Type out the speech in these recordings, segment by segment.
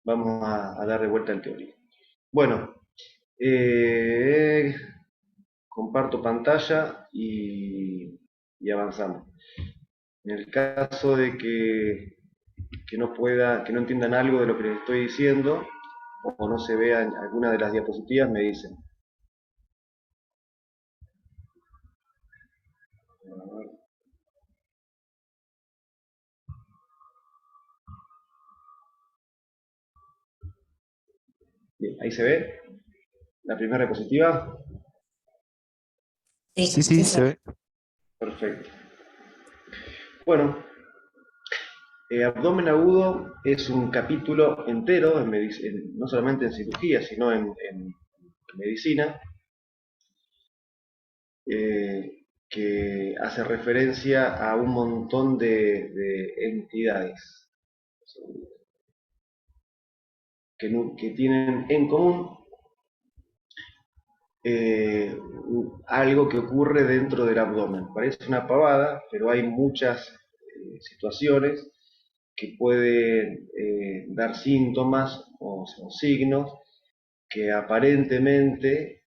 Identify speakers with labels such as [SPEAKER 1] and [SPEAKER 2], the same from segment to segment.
[SPEAKER 1] Vamos a dar de vuelta al teórico. Bueno, eh, comparto pantalla y avanzamos. En el caso de que no entiendan algo de lo que les estoy diciendo o no se vean alguna de las diapositivas, me dicen. Bien, ahí se ve la primera diapositiva.
[SPEAKER 2] Sí,
[SPEAKER 3] Sí,
[SPEAKER 2] sí
[SPEAKER 3] sí,
[SPEAKER 2] se
[SPEAKER 3] se
[SPEAKER 2] ve.
[SPEAKER 3] ve.
[SPEAKER 1] Perfecto. Bueno, abdomen agudo es un capítulo entero, no solamente en cirugía, sino en medicina, que hace referencia a un montón de entidades que tienen en común eh, algo que ocurre dentro del abdomen. Parece una pavada, pero hay muchas situaciones que pueden dar síntomas o signos que aparentemente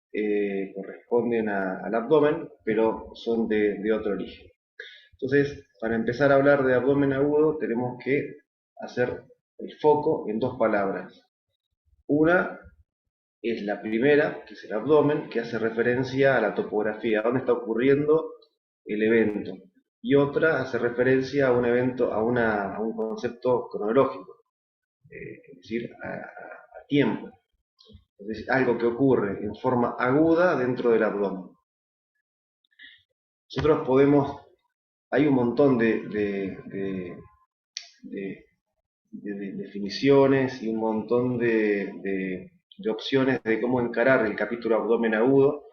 [SPEAKER 1] corresponden al abdomen, pero son de otro origen. Entonces, para empezar a hablar de abdomen agudo, tenemos que hacer el foco en dos palabras. Una es la primera, que es el abdomen, que hace referencia a la topografía, a dónde está ocurriendo el evento. Y otra hace referencia a un evento, a un concepto cronológico, es decir, a tiempo. Es decir, algo que ocurre en forma aguda dentro del abdomen. Nosotros podemos, hay un montón de, de definiciones y un montón de opciones de cómo encarar el capítulo abdomen agudo.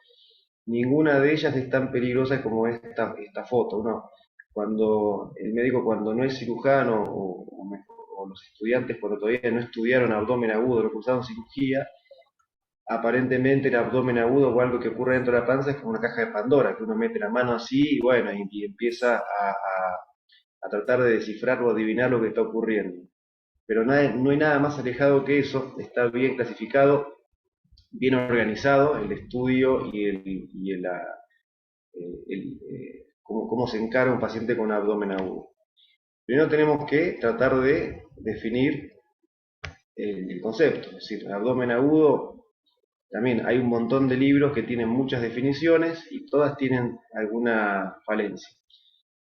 [SPEAKER 1] Ninguna de ellas es tan peligrosa como esta foto, ¿no? Cuando el médico, cuando no es cirujano, o los estudiantes cuando todavía no estudiaron abdomen agudo, no cursaron cirugía, aparentemente el abdomen agudo o algo que ocurre dentro de la panza es como una caja de Pandora, que uno mete la mano así y bueno, y empieza a tratar de descifrar o adivinar lo que está ocurriendo. Pero no hay nada más alejado que eso, está bien clasificado, bien organizado el estudio cómo se encara un paciente con abdomen agudo. Primero tenemos que tratar de definir el concepto, es decir, el abdomen agudo. También hay un montón de libros que tienen muchas definiciones y todas tienen alguna falencia.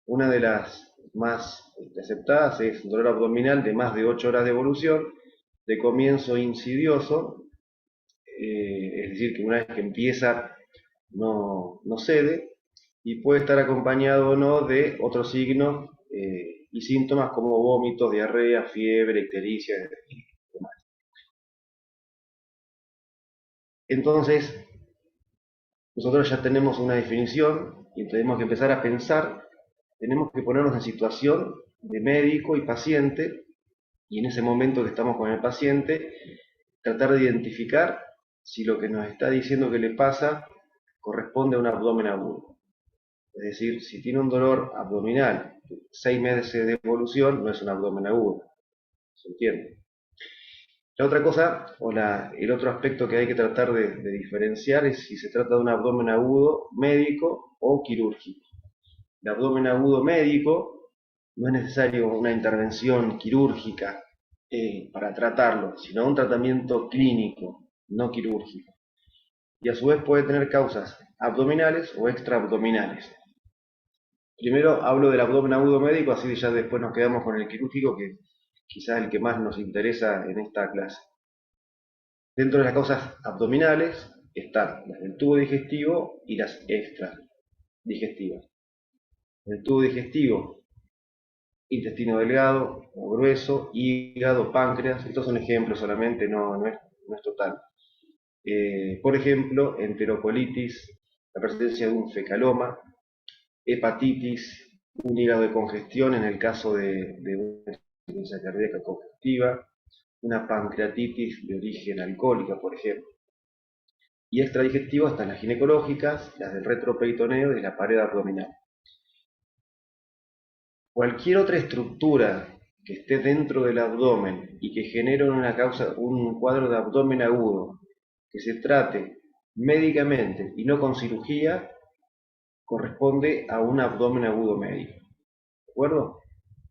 [SPEAKER 1] Una de las más aceptadas es dolor abdominal de más de 8 horas de evolución, de comienzo insidioso, es decir, que una vez que empieza no cede y puede estar acompañado o no de otros signos y síntomas como vómitos, diarrea, fiebre, ictericia y demás. Entonces, nosotros ya tenemos una definición y tenemos que empezar a pensar, tenemos que ponernos en situación de médico y paciente, y en ese momento que estamos con el paciente, tratar de identificar si lo que nos está diciendo que le pasa corresponde a un abdomen agudo. Es decir, si tiene un dolor abdominal, 6 meses de evolución, no es un abdomen agudo. ¿Se entiende? La otra cosa, el otro aspecto que hay que tratar de diferenciar es si se trata de un abdomen agudo médico o quirúrgico. El abdomen agudo médico no es necesario una intervención quirúrgica para tratarlo, sino un tratamiento clínico, no quirúrgico. Y a su vez puede tener causas abdominales o extraabdominales. Primero hablo del abdomen agudo médico, así que ya después nos quedamos con el quirúrgico, que quizás es el que más nos interesa en esta clase. Dentro de las causas abdominales están las del tubo digestivo y las extradigestivas. El tubo digestivo, intestino delgado o grueso, hígado, páncreas, estos son ejemplos solamente, no es total. Por ejemplo, enterocolitis, la presencia de un fecaloma, hepatitis, un hígado de congestión en el caso de una insuficiencia cardíaca congestiva, una pancreatitis de origen alcohólica, por ejemplo. Y extradigestivos están las ginecológicas, las del retroperitoneo y la pared abdominal. Cualquier otra estructura que esté dentro del abdomen y que genere un cuadro de abdomen agudo, que se trate médicamente y no con cirugía, corresponde a un abdomen agudo médico. ¿De acuerdo?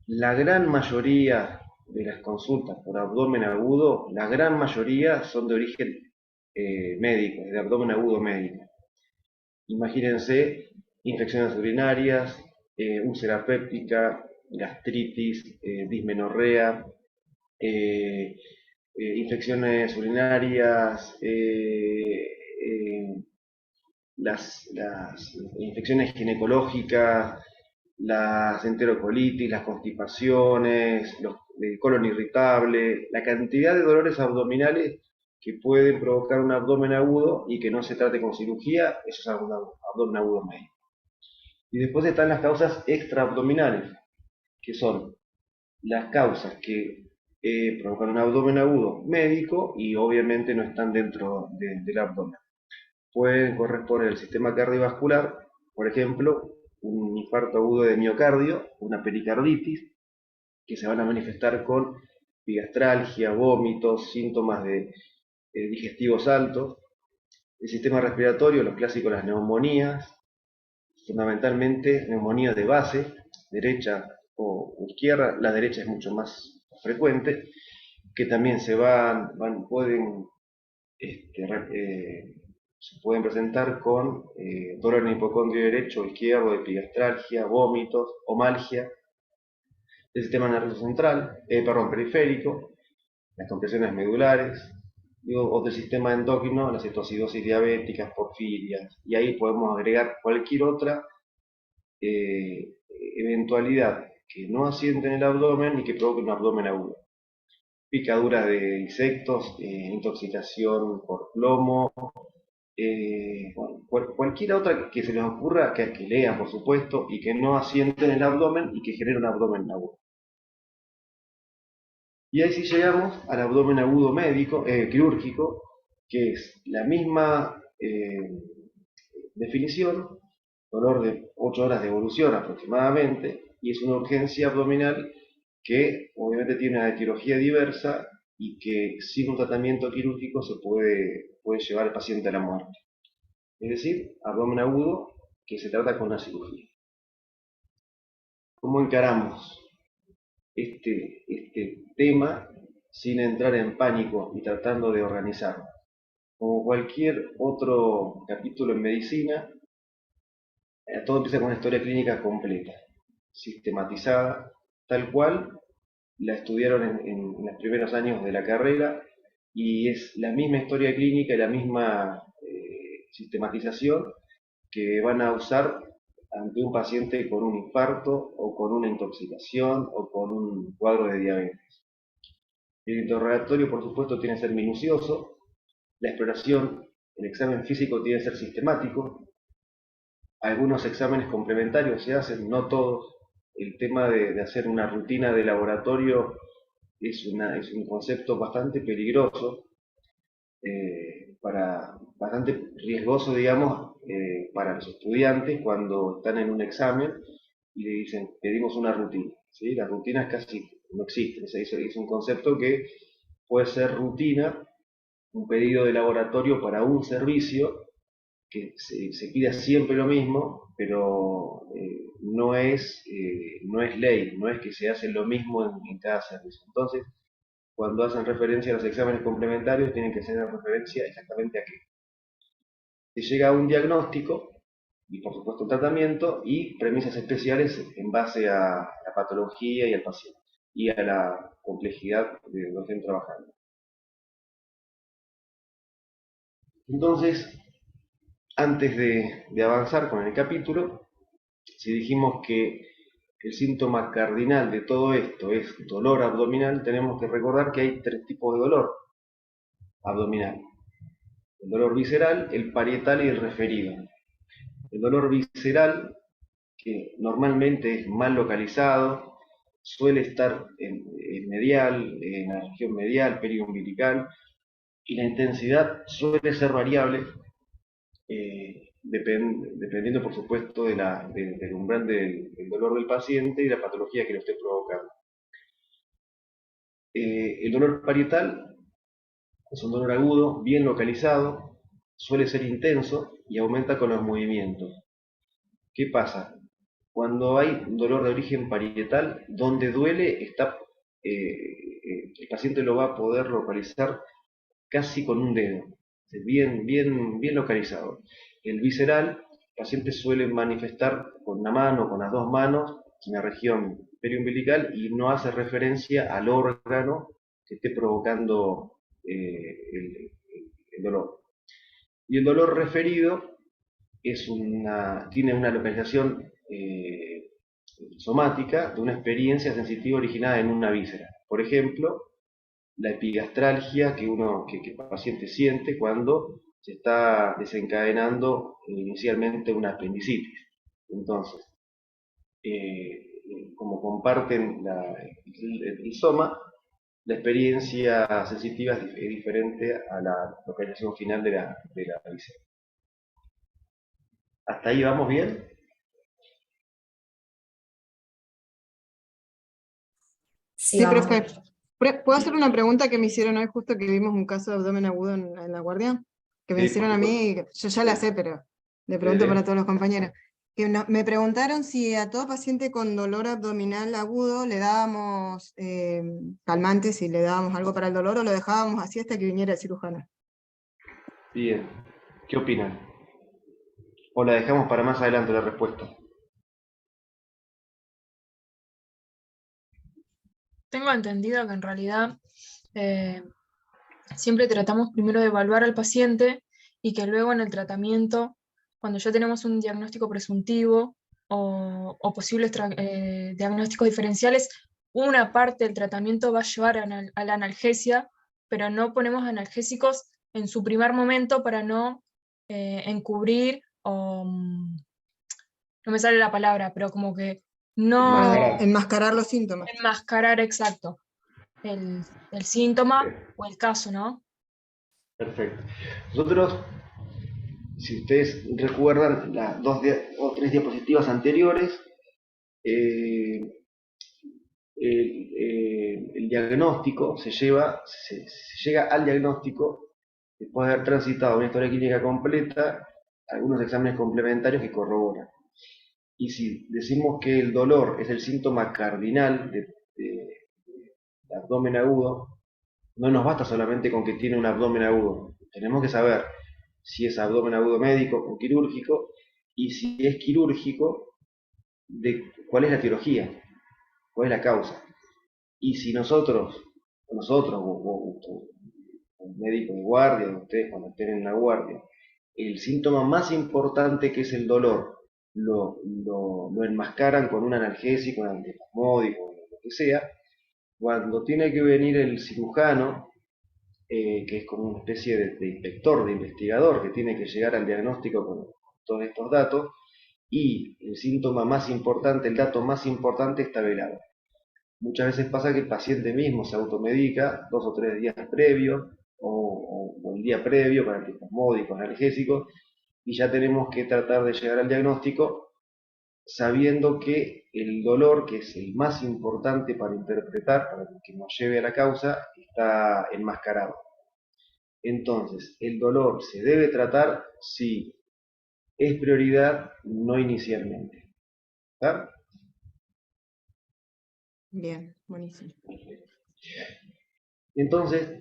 [SPEAKER 1] La gran mayoría de las consultas por abdomen agudo, la gran mayoría son de origen médico, de abdomen agudo médico. Imagínense infecciones urinarias, úlcera péptica, gastritis, dismenorrea, eh, infecciones urinarias, las infecciones ginecológicas, las enterocolitis, las constipaciones, el colon irritable, la cantidad de dolores abdominales que pueden provocar un abdomen agudo y que no se trate con cirugía, eso es abdomen agudo médico. Y después están las causas extraabdominales, que son las causas que provocan un abdomen agudo médico y obviamente no están dentro del abdomen. Pueden corresponder al sistema cardiovascular, por ejemplo, un infarto agudo de miocardio, una pericarditis, que se van a manifestar con epigastralgia, vómitos, síntomas de digestivos altos. El sistema respiratorio, los clásicos, las neumonías, fundamentalmente neumonía de base, derecha o izquierda, la derecha es mucho más frecuente, que también pueden este, se pueden presentar con dolor en el hipocondrio derecho o izquierdo, epigastralgia, vómitos, omalgia del sistema nervioso central, periférico, las compresiones medulares, o del sistema endocrino, las cetoacidosis diabéticas, porfirias, y ahí podemos agregar cualquier otra eh, eventualidad que no asiente en el abdomen y que provoque un abdomen agudo. Picaduras de insectos, intoxicación por plomo, bueno, cualquier otra que se les ocurra, que lean por supuesto, y que no asienten el abdomen y que genere un abdomen agudo. Y ahí sí llegamos al abdomen agudo médico, quirúrgico, que es la misma definición, dolor de 8 horas de evolución aproximadamente, y es una urgencia abdominal que obviamente tiene una etiología diversa y que sin un tratamiento quirúrgico puede llevar al paciente a la muerte. Es decir, abdomen agudo que se trata con una cirugía. ¿Cómo encaramos este tema sin entrar en pánico y tratando de organizarlo? Como cualquier otro capítulo en medicina, todo empieza con una historia clínica completa, sistematizada, tal cual la estudiaron en los primeros años de la carrera y es la misma historia clínica y la misma sistematización que van a usar ante un paciente con un infarto o con una intoxicación o con un cuadro de diabetes. El interrogatorio, por supuesto, tiene que ser minucioso, la exploración, el examen físico tiene que ser sistemático, algunos exámenes complementarios se hacen, no todos. El tema de hacer una rutina de laboratorio es un concepto bastante peligroso, bastante riesgoso, digamos, para los estudiantes cuando están en un examen y le dicen, pedimos una rutina. ¿Sí? Las rutinas casi no existen, es un concepto que puede ser rutina, un pedido de laboratorio para un servicio que se pida siempre lo mismo, pero no es ley, no es que se hace lo mismo en cada servicio. Entonces, cuando hacen referencia a los exámenes complementarios, tienen que hacer referencia exactamente a qué. Se llega a un diagnóstico y, por supuesto, un tratamiento y premisas especiales en base a la patología y al paciente y a la complejidad de lo que estén trabajando. Entonces, antes de avanzar con el capítulo, si dijimos que el síntoma cardinal de todo esto es dolor abdominal, tenemos que recordar que hay tres tipos de dolor abdominal. El dolor visceral, el parietal y el referido. El dolor visceral, que normalmente es mal localizado, suele estar en medial, en la región medial, periumbilical, y la intensidad suele ser variable, dependiendo por supuesto del umbral del dolor del paciente y la patología que lo esté provocando. El dolor parietal es un dolor agudo, bien localizado, suele ser intenso y aumenta con los movimientos. ¿Qué pasa? Cuando hay un dolor de origen parietal, donde duele, el paciente lo va a poder localizar casi con un dedo, bien localizado. El visceral, el paciente suele manifestar con una mano, con las dos manos, en la región periumbilical y no hace referencia al órgano que esté provocando el dolor. Y el dolor referido tiene una localización somática de una experiencia sensitiva originada en una víscera. Por ejemplo, la epigastralgia que el paciente siente cuando se está desencadenando inicialmente una apendicitis. Entonces, como comparten el soma, la experiencia sensitiva es diferente a la localización final de la víscera. ¿Hasta ahí vamos bien?
[SPEAKER 2] Sí,
[SPEAKER 3] Sí,
[SPEAKER 2] vamos
[SPEAKER 3] profe.
[SPEAKER 2] bien.
[SPEAKER 3] ¿Puedo hacer una pregunta que me hicieron hoy justo que vimos un caso de abdomen agudo en la guardia? Que me
[SPEAKER 1] Sí, por
[SPEAKER 3] hicieron a
[SPEAKER 1] supuesto.
[SPEAKER 3] mí, yo ya la
[SPEAKER 1] Sí,
[SPEAKER 3] sé, pero le
[SPEAKER 1] sí,
[SPEAKER 3] pregunto para
[SPEAKER 1] sí.
[SPEAKER 3] todos los compañeros. Me preguntaron si a todo paciente con dolor abdominal agudo le dábamos calmantes, si le dábamos algo para el dolor o lo dejábamos así hasta que viniera el cirujano.
[SPEAKER 1] Bien. ¿Qué opinan? ¿O la dejamos para más adelante la respuesta?
[SPEAKER 4] Tengo entendido que en realidad eh, siempre tratamos primero de evaluar al paciente y que luego en el tratamiento, cuando ya tenemos un diagnóstico presuntivo o posibles diagnósticos diferenciales, una parte del tratamiento va a llevar a la analgesia, pero no ponemos analgésicos en su primer momento para no encubrir o no me sale la palabra, pero como que no
[SPEAKER 1] Enmascarar.
[SPEAKER 3] Enmascarar los síntomas.
[SPEAKER 4] enmascarar exacto el síntoma o el caso, ¿no?
[SPEAKER 1] Perfecto. Nosotros, si ustedes recuerdan las o tres diapositivas anteriores, eh, el diagnóstico se llega al diagnóstico después de haber transitado una historia clínica completa, algunos exámenes complementarios que corroboran. Y si decimos que el dolor es el síntoma cardinal de abdomen agudo, no nos basta solamente con que tiene un abdomen agudo. Tenemos que saber si es abdomen agudo médico o quirúrgico y si es quirúrgico, cuál es la etiología, cuál es la causa. Y si nosotros o un médico de guardia, ustedes cuando estén en la guardia, el síntoma más importante que es el dolor, lo enmascaran con un analgésico, un antiespasmódico, lo que sea, cuando tiene que venir el cirujano, que es como una especie de inspector, de investigador, que tiene que llegar al diagnóstico con todos estos datos, y el síntoma más importante, el dato más importante está velado. Muchas veces pasa que el paciente mismo se automedica 2 o 3 días previos o el día previo con antiespasmódicos, analgésicos, y ya tenemos que tratar de llegar al diagnóstico sabiendo que el dolor, que es el más importante para interpretar, para que nos lleve a la causa, está enmascarado. Entonces, el dolor se debe tratar si es prioridad, no inicialmente. ¿Está?
[SPEAKER 3] Bien, buenísimo.
[SPEAKER 1] Entonces,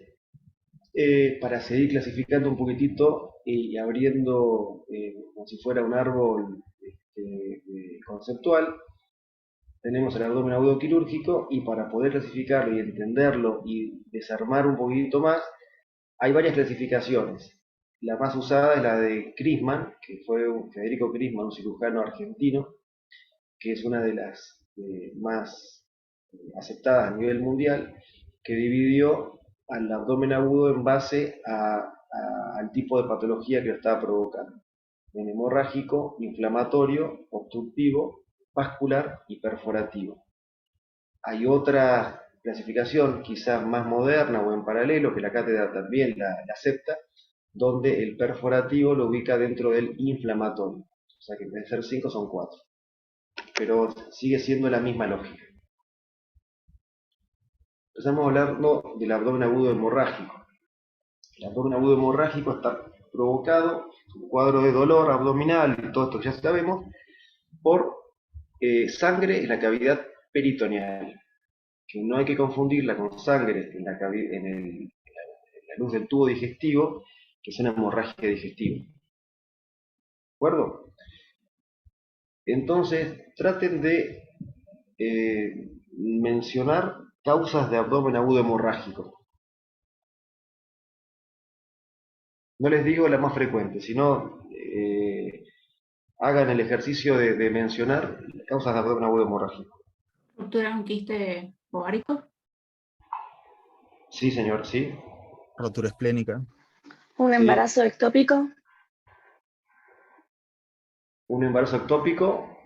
[SPEAKER 1] para seguir clasificando un poquitito y abriendo como si fuera un árbol conceptual, tenemos el abdomen agudo quirúrgico y para poder clasificarlo y entenderlo y desarmar un poquitito más, hay varias clasificaciones. La más usada es la de Crisman, que fue Federico Crisman, un cirujano argentino, que es una de las más aceptadas a nivel mundial, que dividió al abdomen agudo en base al tipo de patología que lo estaba provocando. En hemorrágico, inflamatorio, obstructivo, vascular y perforativo. Hay otra clasificación quizás más moderna o en paralelo, que la cátedra también la acepta, donde el perforativo lo ubica dentro del inflamatorio. O sea que en vez de ser 5 son 4. Pero sigue siendo la misma lógica. empezamos hablando del abdomen agudo hemorrágico. El abdomen agudo hemorrágico está provocado, un cuadro de dolor abdominal y todo esto que ya sabemos, por sangre en la cavidad peritoneal, que no hay que confundirla con sangre en la luz del tubo digestivo, que es una hemorragia digestiva. ¿De acuerdo? Entonces, traten de mencionar causas de abdomen agudo hemorrágico. No les digo la más frecuente, sino hagan el ejercicio de mencionar causas de abdomen agudo hemorrágico.
[SPEAKER 2] ¿Ruptura de un quiste ovárico?
[SPEAKER 1] Sí, señor, sí.
[SPEAKER 5] Rotura esplénica.
[SPEAKER 6] Un
[SPEAKER 1] Sí.
[SPEAKER 6] embarazo ectópico.
[SPEAKER 1] Un embarazo ectópico.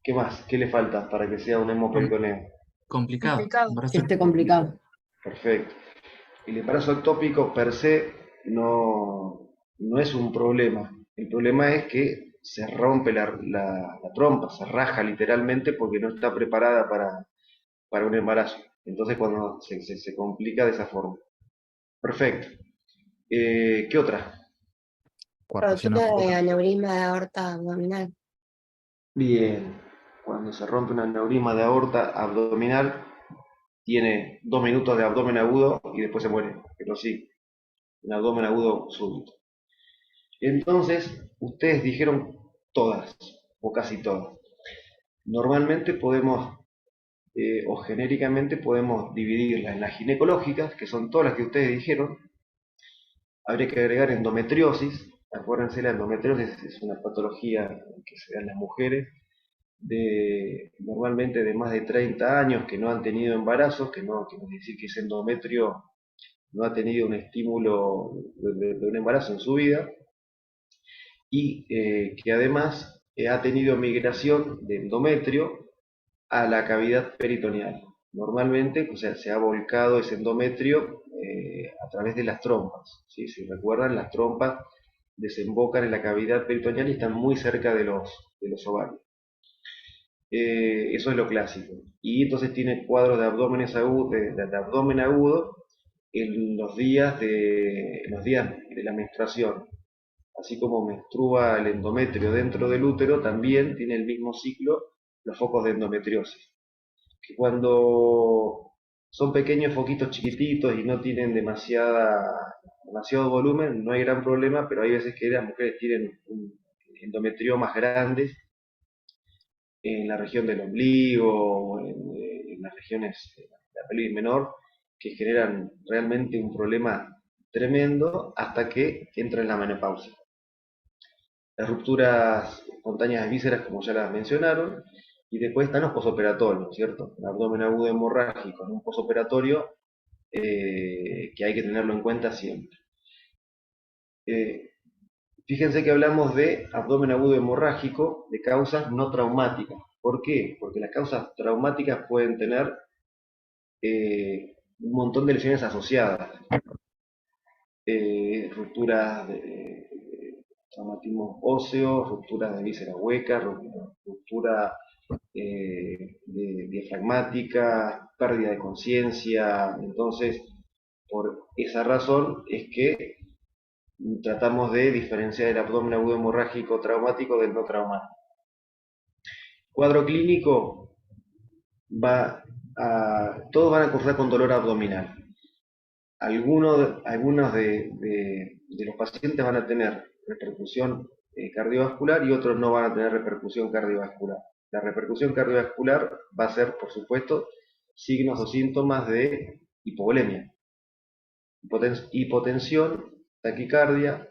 [SPEAKER 1] ¿Qué más? ¿Qué le falta para que sea un hemoperitoneo?
[SPEAKER 7] Complicado.
[SPEAKER 4] Complicado.
[SPEAKER 7] Embarazo
[SPEAKER 8] Que esté complicado.
[SPEAKER 1] Perfecto. El embarazo ectópico per se no es un problema. El problema es que se rompe la trompa, se raja literalmente porque no está preparada para un embarazo. Entonces cuando se complica de esa forma. Perfecto. ¿Qué otra?
[SPEAKER 5] Coartación
[SPEAKER 6] Rotura de
[SPEAKER 5] aguda.
[SPEAKER 6] aneurisma de aorta abdominal.
[SPEAKER 1] Bien. Cuando se rompe un aneurisma de aorta abdominal, tiene 2 minutos de abdomen agudo y después se muere. Pero sí, un abdomen agudo súbito. Entonces, ustedes dijeron todas, o casi todas. Normalmente podemos, o genéricamente podemos dividirlas en las ginecológicas, que son todas las que ustedes dijeron. Habría que agregar endometriosis. Acuérdense, la endometriosis es una patología que se da en las mujeres, normalmente de más de 30 años, que no han tenido embarazos, que no quiere decir que ese endometrio no ha tenido un estímulo de un embarazo en su vida, y que además ha tenido migración de endometrio a la cavidad peritoneal. Normalmente, o sea, se ha volcado ese endometrio a través de las trompas. ¿Sí? Si recuerdan, las trompas desembocan en la cavidad peritoneal y están muy cerca de los ovarios. Eso es lo clásico. Y entonces tiene cuadros de de abdomen agudo en los días de la menstruación. Así como menstrua el endometrio dentro del útero, también tiene el mismo ciclo los focos de endometriosis. Que cuando son pequeños foquitos chiquititos y no tienen demasiado volumen, no hay gran problema, pero hay veces que las mujeres tienen un endometriomas grandes en la región del ombligo, en las regiones de la pelvis menor, que generan realmente un problema tremendo hasta que entra en la menopausia. Las rupturas espontáneas de vísceras, como ya las mencionaron, y después están los posoperatorios, ¿cierto? Un abdomen agudo hemorrágico en un posoperatorio que hay que tenerlo en cuenta siempre. Fíjense que hablamos de abdomen agudo hemorrágico de causas no traumáticas. ¿Por qué? Porque las causas traumáticas pueden tener un montón de lesiones asociadas. Rupturas de traumatismos óseos, rupturas de vísceras huecas, ruptura diafragmática, pérdida de conciencia. Entonces, por esa razón es que tratamos de diferenciar el abdomen agudo hemorrágico traumático del no traumático. Cuadro clínico todos van a cursar con dolor abdominal. Algunos de los pacientes van a tener repercusión cardiovascular y otros no van a tener repercusión cardiovascular. La repercusión cardiovascular va a ser, por supuesto, signos o síntomas de hipovolemia, hipotensión, taquicardia,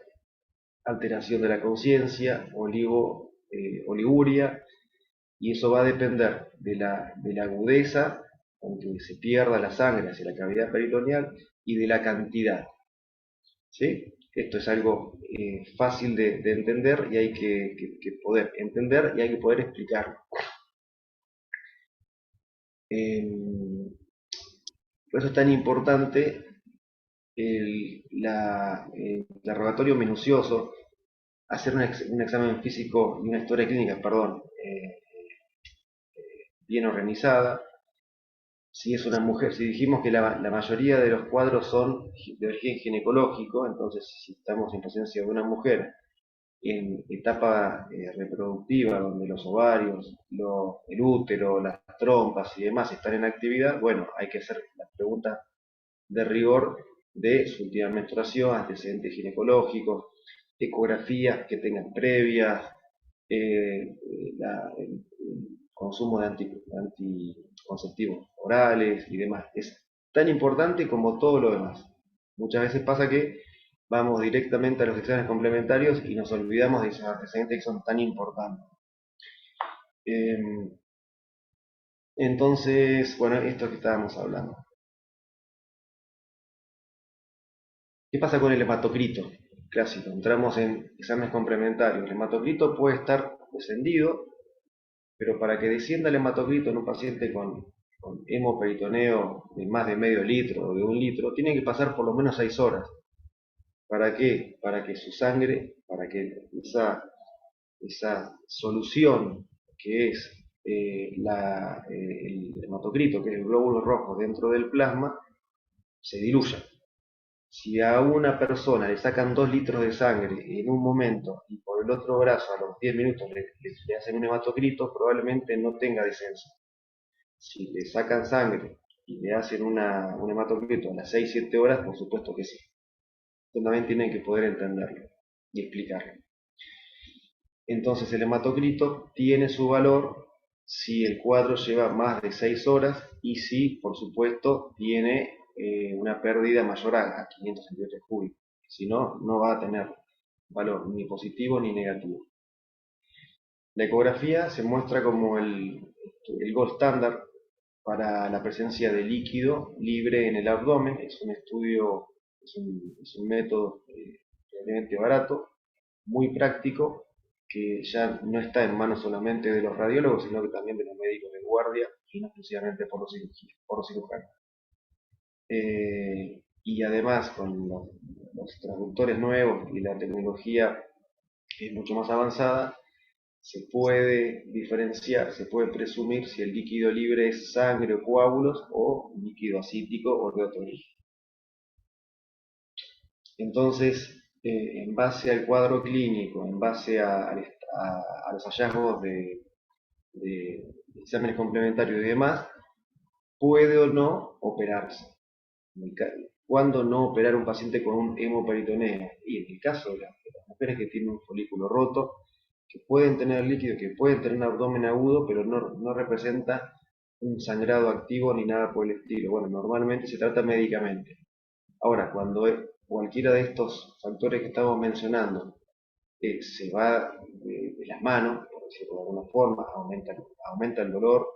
[SPEAKER 1] alteración de la conciencia, oliguria, y eso va a depender de la agudeza con que se pierda la sangre hacia la cavidad peritoneal y de la cantidad. ¿Sí? Esto es algo fácil de entender y hay que poder entender y hay que poder explicarlo. Por eso es tan importante el interrogatorio minucioso, hacer un examen físico y una historia clínica, perdón, bien organizada, Si es una mujer, si dijimos que la mayoría de los cuadros son de origen ginecológico, entonces si estamos en presencia de una mujer en etapa reproductiva, donde los ovarios, el útero, las trompas y demás están en actividad, bueno, hay que hacer las preguntas de rigor de su última menstruación, antecedentes ginecológicos, ecografías que tengan previas, el consumo de anticonceptivos orales y demás. Es tan importante como todo lo demás. Muchas veces pasa que vamos directamente a los exámenes complementarios y nos olvidamos de esos antecedentes que son tan importantes. Entonces, bueno, esto que estábamos hablando. ¿Qué pasa con el hematocrito? Clásico, entramos en exámenes complementarios. El hematocrito puede estar descendido, pero para que descienda el hematocrito en un paciente con hemoperitoneo de más de medio litro o de 1 litro, tiene que pasar por lo menos 6 horas. ¿Para qué? Para que su sangre, para que esa solución que es el hematocrito, que es el glóbulo rojo dentro del plasma, se diluya. Si a una persona le sacan 2 litros de sangre en un momento y por el otro brazo a los 10 minutos le hacen un hematocrito, probablemente no tenga descenso. Si le sacan sangre y le hacen un hematocrito a las 6-7 horas, por supuesto que sí. También tienen que poder entenderlo y explicarlo. Entonces el hematocrito tiene su valor si el cuadro lleva más de 6 horas y si, por supuesto, tiene una pérdida mayor a 500 centímetros cúbicos. Si no, no va a tener valor ni positivo ni negativo. La ecografía se muestra como el gold standard para la presencia de líquido libre en el abdomen. Es un estudio, es un método realmente barato, muy práctico, que ya no está en manos solamente de los radiólogos, sino que también de los médicos de guardia y no exclusivamente por los cirujanos. Y además con los traductores nuevos y la tecnología que es mucho más avanzada, se puede diferenciar, se puede presumir si el líquido libre es sangre o coágulos o líquido asítico o de otro origen. Entonces, en base al cuadro clínico, en base a los hallazgos de exámenes complementarios y demás, puede o no operarse. ¿Cuándo no operar un paciente con un hemoperitoneo? Y en el caso de las mujeres que tienen un folículo roto, que pueden tener líquido, que pueden tener un abdomen agudo, pero no representa un sangrado activo ni nada por el estilo. Bueno, normalmente se trata médicamente. Ahora, cuando cualquiera de estos factores que estamos mencionando se va de las manos, por decirlo de alguna forma, aumenta el dolor,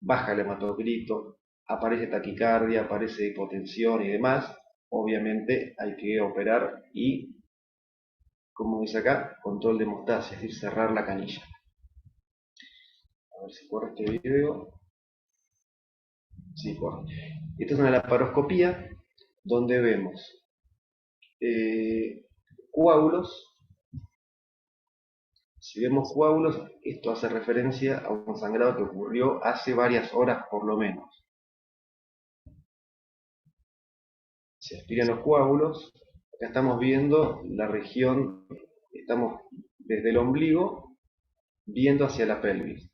[SPEAKER 1] baja el hematocrito, aparece taquicardia, aparece hipotensión y demás, obviamente hay que operar y, como dice acá, control de hemostasia, es decir, cerrar la canilla. A ver si corre este video. Sí, corre. Esta es una laparoscopía donde vemos coágulos. Si vemos coágulos, esto hace referencia a un sangrado que ocurrió hace varias horas por lo menos. Se aspiran los coágulos. Acá estamos viendo la región, estamos desde el ombligo viendo hacia la pelvis.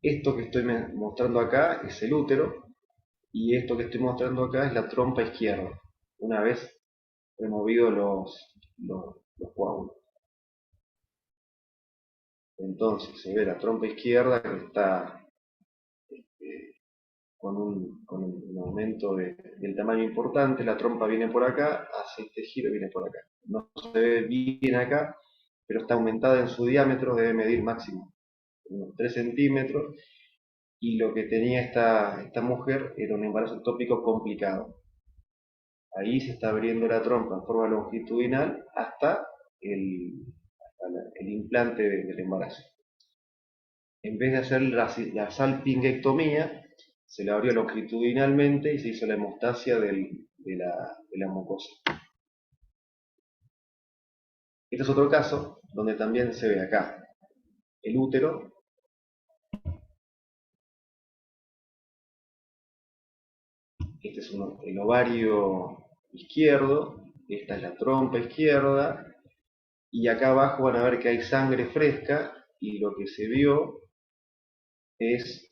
[SPEAKER 1] Esto que estoy mostrando acá es el útero y esto que estoy mostrando acá es la trompa izquierda, una vez removidos los coágulos. Entonces se ve la trompa izquierda que está con un aumento del tamaño importante, la trompa viene por acá, hace este giro y viene por acá. No se ve bien acá, pero está aumentada en su diámetro, debe medir máximo unos 3 centímetros, y lo que tenía esta mujer era un embarazo ectópico complicado. Ahí se está abriendo la trompa en forma longitudinal hasta el implante del embarazo. En vez de hacer la salpingectomía, se la abrió longitudinalmente y se hizo la hemostasia de la mucosa. Este es otro caso donde también se ve acá el útero Este es el ovario izquierdo, esta es la trompa izquierda, y acá abajo van a ver que hay sangre fresca, y lo que se vio es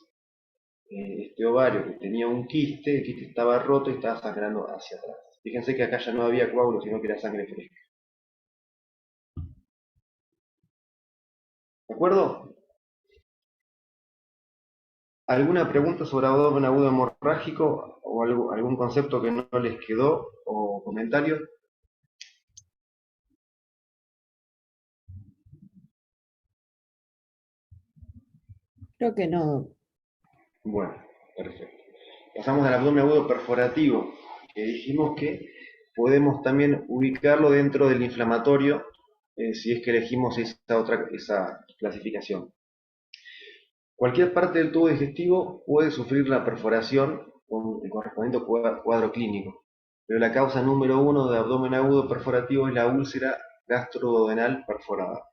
[SPEAKER 1] este ovario que tenía un quiste, el quiste estaba roto y estaba sangrando hacia atrás. Fíjense que acá ya no había coágulos, sino que era sangre fresca. ¿De acuerdo? ¿Alguna pregunta sobre abdomen agudo hemorrágico o algún concepto que no les quedó o comentario?
[SPEAKER 6] Creo que no.
[SPEAKER 1] Bueno, perfecto. Pasamos al abdomen agudo perforativo, que dijimos que podemos también ubicarlo dentro del inflamatorio si es que elegimos esa clasificación. Cualquier parte del tubo digestivo puede sufrir la perforación con el correspondiente cuadro clínico, pero la causa número 1 de abdomen agudo perforativo es la úlcera gastroduodenal perforada.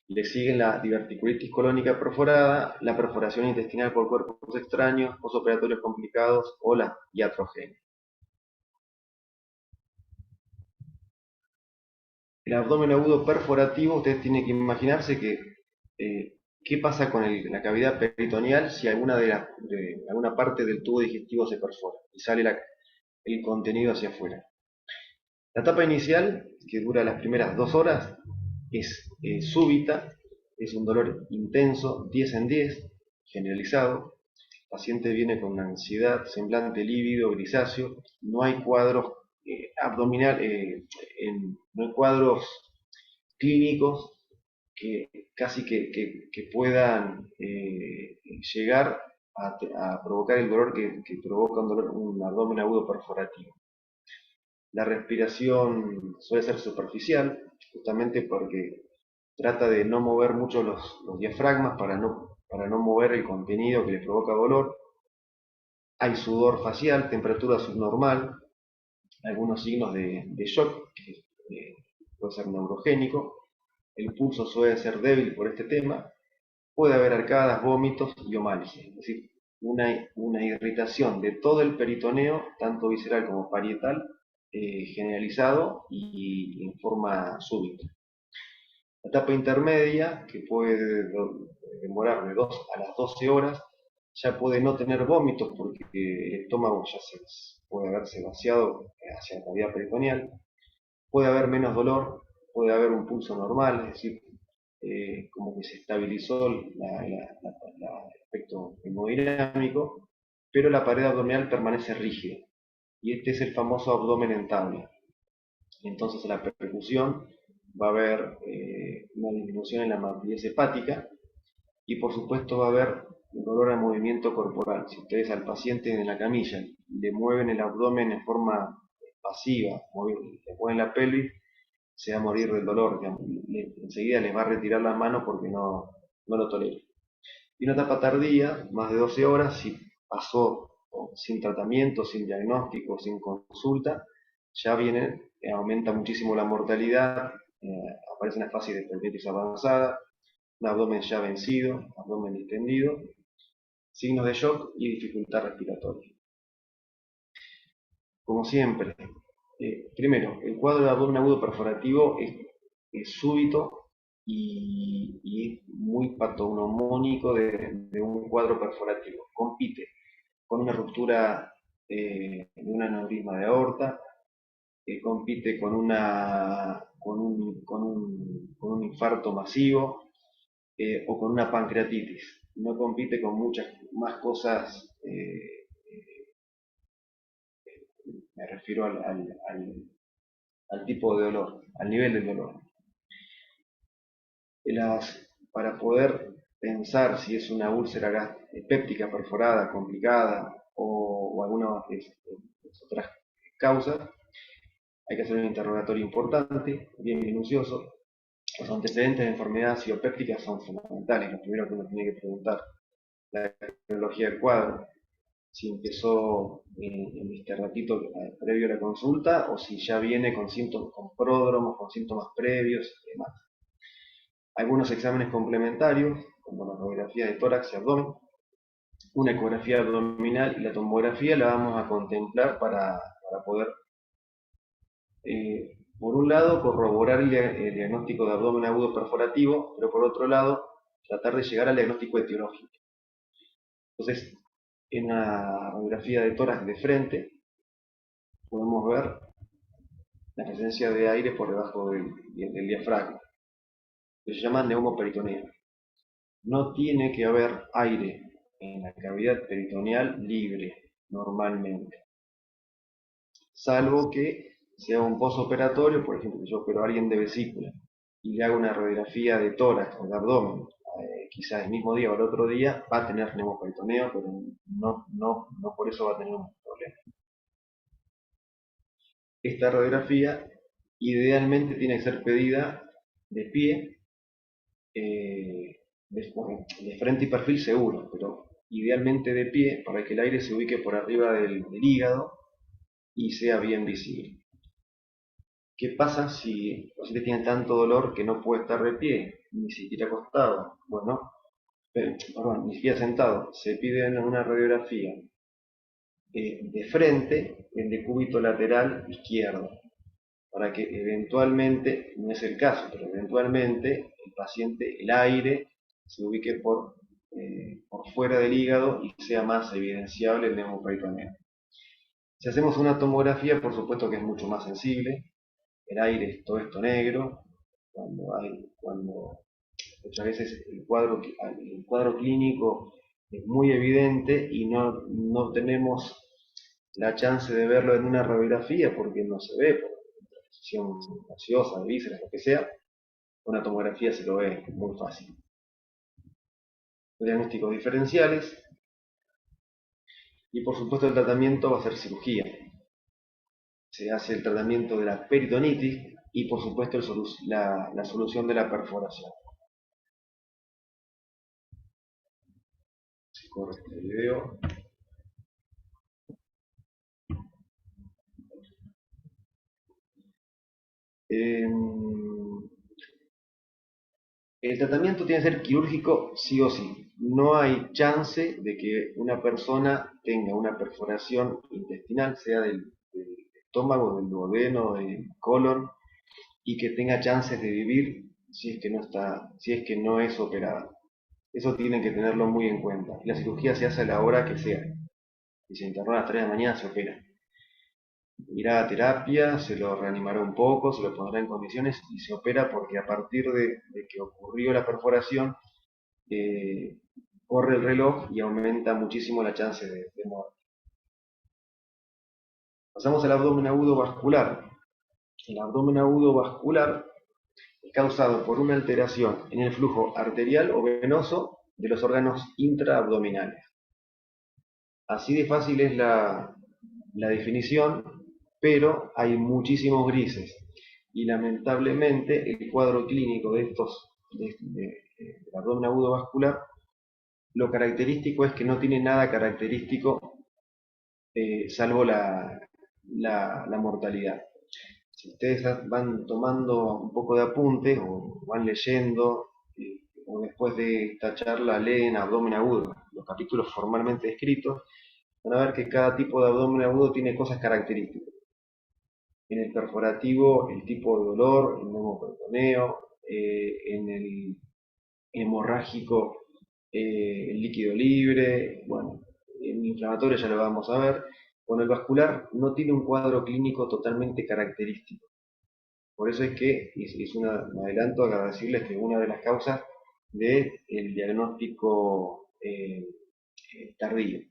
[SPEAKER 1] Le siguen la diverticulitis colónica perforada, la perforación intestinal por cuerpos extraños, posoperatorios complicados o la iatrogenia. El abdomen agudo perforativo, ustedes tienen que imaginarse que qué pasa con la cavidad peritoneal si alguna parte del tubo digestivo se perfora y sale el contenido hacia afuera. La etapa inicial, que dura las primeras 2 horas, es súbita, es un dolor intenso, 10 en 10, generalizado. El paciente viene con una ansiedad, semblante lívido, grisáceo, no hay cuadros no hay cuadros clínicos que casi que puedan llegar a provocar el dolor que provoca un abdomen agudo perforativo. La respiración suele ser superficial, justamente porque trata de no mover mucho los diafragmas para no mover el contenido que le provoca dolor. Hay sudor facial, temperatura subnormal, algunos signos de shock, que puede ser neurogénico. El pulso suele ser débil por este tema. Puede haber arcadas, vómitos y omalgia, es decir, una irritación de todo el peritoneo, tanto visceral como parietal, generalizado y en forma súbita. La etapa intermedia, que puede demorar de 2 a las 12 horas, ya puede no tener vómitos porque el estómago ya puede haberse vaciado hacia la cavidad peritoneal, puede haber menos dolor, puede haber un pulso normal, es decir, como que se estabilizó el aspecto hemodinámico, pero la pared abdominal permanece rígida. Y este es el famoso abdomen en tabla. Entonces a la percusión va a haber una disminución en la matriz hepática y por supuesto va a haber dolor al movimiento corporal. Si ustedes al paciente en la camilla le mueven el abdomen en forma pasiva, le mueven la pelvis, se va a morir del dolor, enseguida les va a retirar la mano porque no lo tolera. Y una etapa tardía, más de 12 horas, si pasó sin tratamiento, sin diagnóstico, sin consulta, ya aumenta muchísimo la mortalidad, aparece una fase de peritonitis avanzada, un abdomen ya vencido, abdomen distendido, signos de shock y dificultad respiratoria. Como siempre, primero, el cuadro de abdomen agudo perforativo es súbito y muy patognomónico de un cuadro perforativo. Compite con una ruptura de un aneurisma de aorta, compite con un infarto masivo o con una pancreatitis. No compite con muchas más cosas, me refiero al tipo de dolor, al nivel del dolor. Para poder pensar si es una úlcera péptica perforada, complicada o alguna otras causas, hay que hacer un interrogatorio importante, bien minucioso. Los antecedentes de enfermedades ciopépticas son fundamentales, lo primero que uno tiene que preguntar. La etiología del cuadro, si empezó en este ratito previo a la consulta o si ya viene con síntomas, con pródromos, con síntomas previos y demás. Algunos exámenes complementarios, como la radiografía de tórax y abdomen, una ecografía abdominal y la tomografía la vamos a contemplar para poder, por un lado, corroborar el diagnóstico de abdomen agudo perforativo, pero por otro lado, tratar de llegar al diagnóstico etiológico. Entonces, en la radiografía de tórax de frente, podemos ver la presencia de aire por debajo del diafragma, que se llama neumoperitoneo. No tiene que haber aire en la cavidad peritoneal libre, normalmente, salvo que sea un postoperatorio. Por ejemplo, yo opero a alguien de vesícula y le hago una radiografía de tórax o de abdomen, quizás el mismo día o el otro día, va a tener neumoperitoneo, pero no por eso va a tener un problema. Esta radiografía idealmente tiene que ser pedida de pie, de frente y perfil seguro, pero idealmente de pie para que el aire se ubique por arriba del hígado y sea bien visible. ¿Qué pasa si el paciente tiene tanto dolor que no puede estar de pie, ni siquiera acostado? Bueno, perdón, ni siquiera sentado. Se pide una radiografía de frente en decúbito lateral izquierdo, para que eventualmente, no es el caso, pero eventualmente el paciente, el aire, se ubique por fuera del hígado y sea más evidenciable el neumoperitoneo. Si hacemos una tomografía, por supuesto que es mucho más sensible. El aire es todo esto negro. Cuando muchas veces el cuadro clínico es muy evidente y no tenemos la chance de verlo en una radiografía porque no se ve por transfusión gaseosa, de vísceras, lo que sea. Una tomografía se lo ve muy fácil. Los diagnósticos diferenciales y por supuesto el tratamiento va a ser cirugía. Se hace el tratamiento de la peritonitis y por supuesto la solución de la perforación. Se corre este video. El tratamiento tiene que ser quirúrgico sí o sí. No hay chance de que una persona tenga una perforación intestinal, sea del estómago, del duodeno, del colon, y que tenga chances de vivir si es que no es operada. Eso tienen que tenerlo muy en cuenta. La cirugía se hace a la hora que sea. Si se internó a las 3 de la mañana, se opera. Irá a terapia, se lo reanimará un poco, se lo pondrá en condiciones y se opera porque a partir de que ocurrió la perforación, corre el reloj y aumenta muchísimo la chance de muerte. Pasamos al abdomen agudo vascular. El abdomen agudo vascular es causado por una alteración en el flujo arterial o venoso de los órganos intraabdominales. Así de fácil es la definición, pero hay muchísimos grises y lamentablemente el cuadro clínico del abdomen agudo vascular, lo característico es que no tiene nada característico salvo la mortalidad. Si ustedes van tomando un poco de apunte o van leyendo o después de esta charla leen abdomen agudo, los capítulos formalmente escritos, van a ver que cada tipo de abdomen agudo tiene cosas características. En el perforativo, el tipo de dolor, el neumoperitoneo, en el hemorrágico, el líquido libre, bueno, en el inflamatorio ya lo vamos a ver. Con el vascular no tiene un cuadro clínico totalmente característico. Por eso es que me adelanto a decirles que una de las causas del diagnóstico tardío.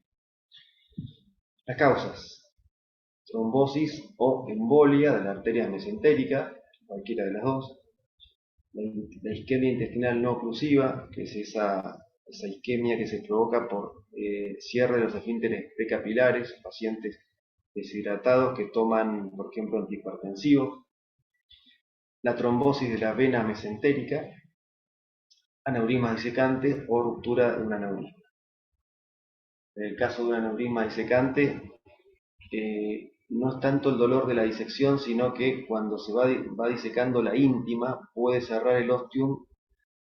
[SPEAKER 1] Las causas: trombosis o embolia de la arteria mesentérica, cualquiera de las dos. La isquemia intestinal no oclusiva, que es esa isquemia que se provoca por cierre de los esfínteres precapilares, pacientes deshidratados que toman, por ejemplo, antihipertensivos. La trombosis de la vena mesentérica, aneurisma disecante o ruptura de un aneurisma. En el caso de un aneurisma disecante, no es tanto el dolor de la disección, sino que cuando se va disecando la íntima, puede cerrar el ostium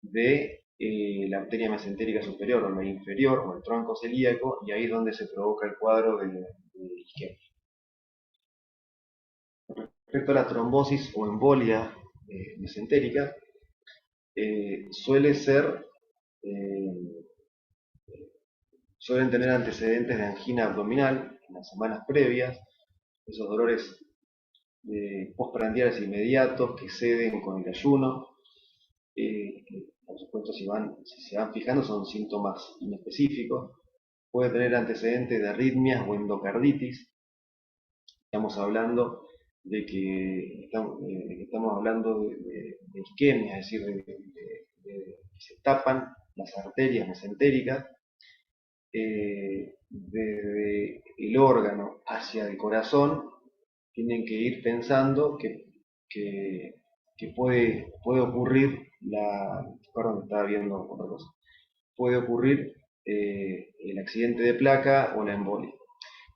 [SPEAKER 1] de la arteria mesentérica superior o la inferior o el tronco celíaco, y ahí es donde se provoca el cuadro de isquemia. Respecto a la trombosis o embolia mesentérica, suelen tener antecedentes de angina abdominal en las semanas previas, esos dolores postprandiales inmediatos que ceden con el ayuno. Por supuesto, si se van fijando, son síntomas inespecíficos. Puede tener antecedentes de arritmias o endocarditis. Estamos hablando de que estamos hablando de isquemia, es decir, de que se tapan las arterias mesentéricas desde el órgano hacia el corazón. Tienen que ir pensando que puede ocurrir perdón, estaba viendo otra cosa. Puede ocurrir el accidente de placa o la embolia.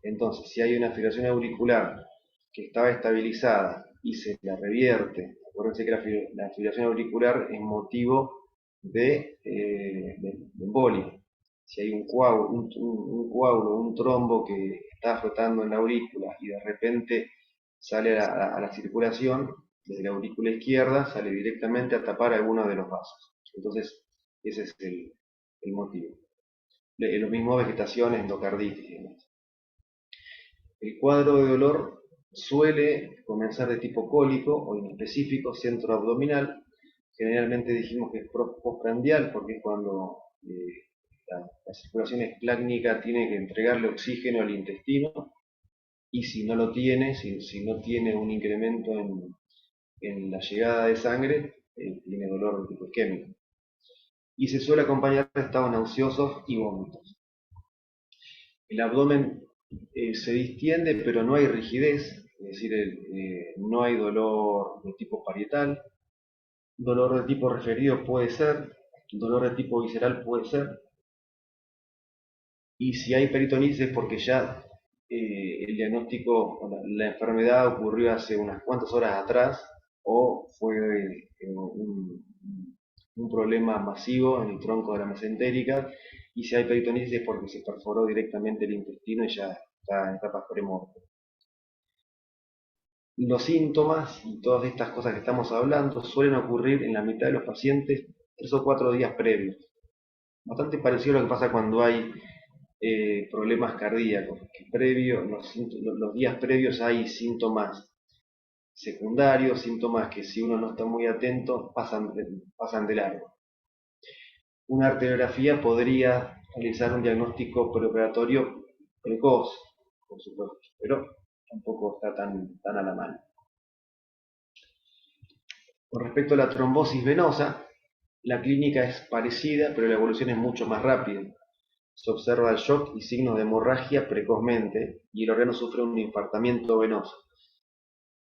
[SPEAKER 1] Entonces, si hay una fibrilación auricular que estaba estabilizada y se la revierte, acuérdense que la fibrilación auricular es motivo de embolia. Si hay un coágulo, un trombo que está flotando en la aurícula y de repente sale a la circulación, desde la aurícula izquierda sale directamente a tapar alguno de los vasos. Entonces, ese es el motivo. Lo mismo vegetación, endocarditis y demás. El cuadro de dolor suele comenzar de tipo cólico o inespecífico, centroabdominal. Generalmente dijimos que es postprandial porque es cuando la circulación esplácnica tiene que entregarle oxígeno al intestino, y si no lo tiene, si no tiene un incremento en la llegada de sangre, tiene dolor de tipo isquémico. Y se suele acompañar de estados nauseosos y vómitos. El abdomen se distiende, pero no hay rigidez, es decir, no hay dolor de tipo parietal. Dolor de tipo referido puede ser, dolor de tipo visceral puede ser. Y si hay peritonitis es porque ya el diagnóstico, la enfermedad ocurrió hace unas cuantas horas atrás, o fue un problema masivo en el tronco de la mesentérica, y si hay peritonitis es porque se perforó directamente el intestino y ya está en etapas premortem. Los síntomas y todas estas cosas que estamos hablando suelen ocurrir en la mitad de los pacientes 3 o 4 días previos. Bastante parecido a lo que pasa cuando hay problemas cardíacos, que los días previos hay síntomas secundarios, síntomas que si uno no está muy atento pasan de largo. Una arteriografía podría realizar un diagnóstico preoperatorio precoz, por supuesto, pero tampoco está tan a la mano. Con respecto a la trombosis venosa, la clínica es parecida, pero la evolución es mucho más rápida. Se observa el shock y signos de hemorragia precozmente y el órgano sufre un infartamiento venoso.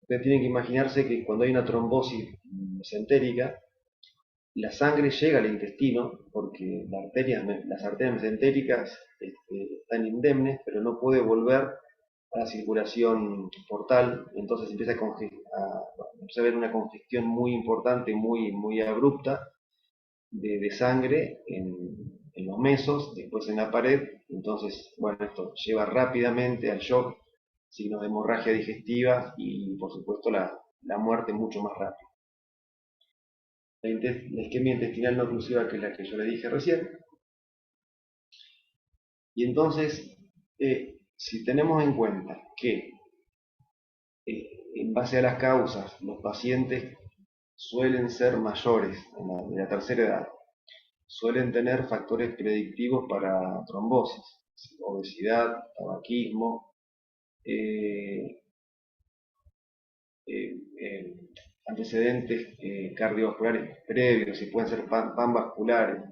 [SPEAKER 1] Ustedes tienen que imaginarse que cuando hay una trombosis mesentérica, la sangre llega al intestino porque las arterias mesentéricas están indemnes, pero no puede volver a la circulación portal, entonces empieza a haber una congestión muy importante, muy abrupta de sangre en los mesos, después en la pared. Entonces, bueno, esto lleva rápidamente al shock, signos de hemorragia digestiva y por supuesto la muerte mucho más rápido. La isquemia intestinal no oclusiva, que es la que yo le dije recién. Y entonces, si tenemos en cuenta que en base a las causas los pacientes suelen ser mayores, de la tercera edad, suelen tener factores predictivos para trombosis, obesidad, tabaquismo, antecedentes cardiovasculares previos, y pueden ser panvasculares.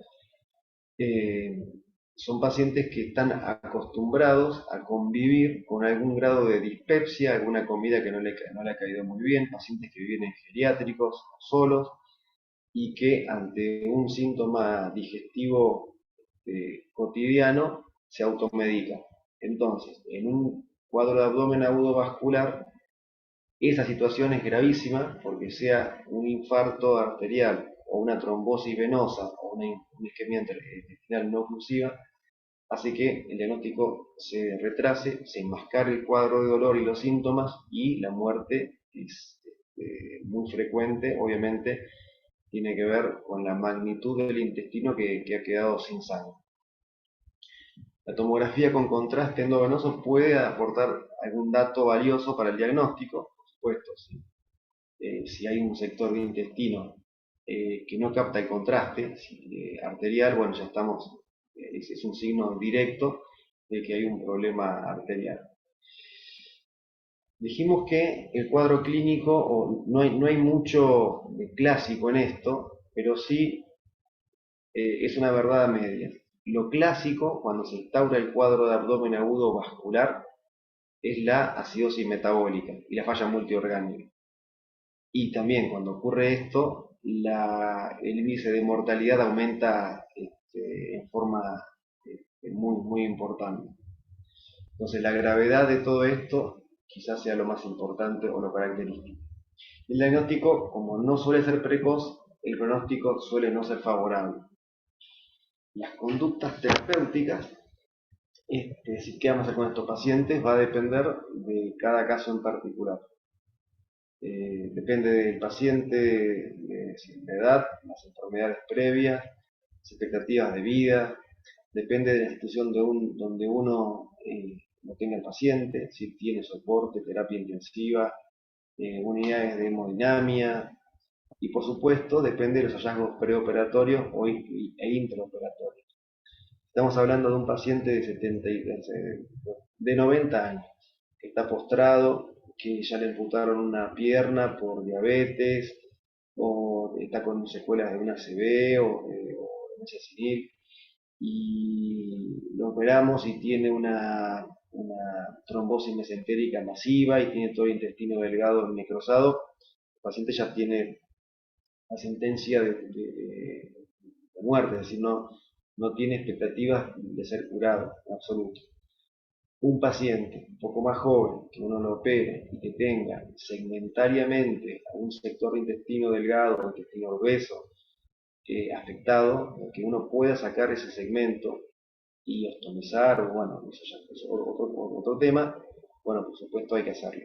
[SPEAKER 1] Son pacientes que están acostumbrados a convivir con algún grado de dispepsia, alguna comida que no le ha caído muy bien, pacientes que viven en geriátricos solos y que ante un síntoma digestivo cotidiano se automedican. Entonces, en un cuadro de abdomen agudo vascular, esa situación es gravísima porque sea un infarto arterial o una trombosis venosa o una isquemia intestinal no oclusiva, hace que el diagnóstico se retrase, se enmascare el cuadro de dolor y los síntomas, y la muerte es muy frecuente. Obviamente tiene que ver con la magnitud del intestino que ha quedado sin sangre. La tomografía con contraste endovenoso puede aportar algún dato valioso para el diagnóstico, por supuesto. Si hay un sector de intestino que no capta el contraste arterial, bueno, ya estamos, es un signo directo de que hay un problema arterial. Dijimos que el cuadro clínico, no hay mucho clásico en esto, pero sí es una verdad a medias. Lo clásico, cuando se instaura el cuadro de abdomen agudo vascular, es la acidosis metabólica y la falla multiorgánica. Y también cuando ocurre esto, el índice de mortalidad aumenta en forma muy importante. Entonces la gravedad de todo esto quizás sea lo más importante o lo característico. El diagnóstico, como no suele ser precoz, el pronóstico suele no ser favorable. Las conductas terapéuticas, qué vamos a hacer con estos pacientes, va a depender de cada caso en particular. Depende del paciente, de la edad, las enfermedades previas, las expectativas de vida, depende de la institución donde uno lo tenga el paciente, si tiene soporte, terapia intensiva, unidades de hemodinamia, y por supuesto depende de los hallazgos preoperatorios e intraoperatorios. Estamos hablando de un paciente de 90 años, que está postrado, que ya le amputaron una pierna por diabetes, o está con secuelas de una ACV o demencia senil, y lo operamos y tiene una trombosis mesentérica masiva y tiene todo el intestino delgado necrosado. El paciente ya tiene la sentencia de muerte, es decir, no tiene expectativas de ser curado en absoluto. Un paciente un poco más joven, que uno lo opere y que tenga segmentariamente un sector de intestino delgado o intestino obeso afectado, que uno pueda sacar ese segmento y ostomizar, o bueno, eso ya es otro tema, bueno, por supuesto hay que hacerlo.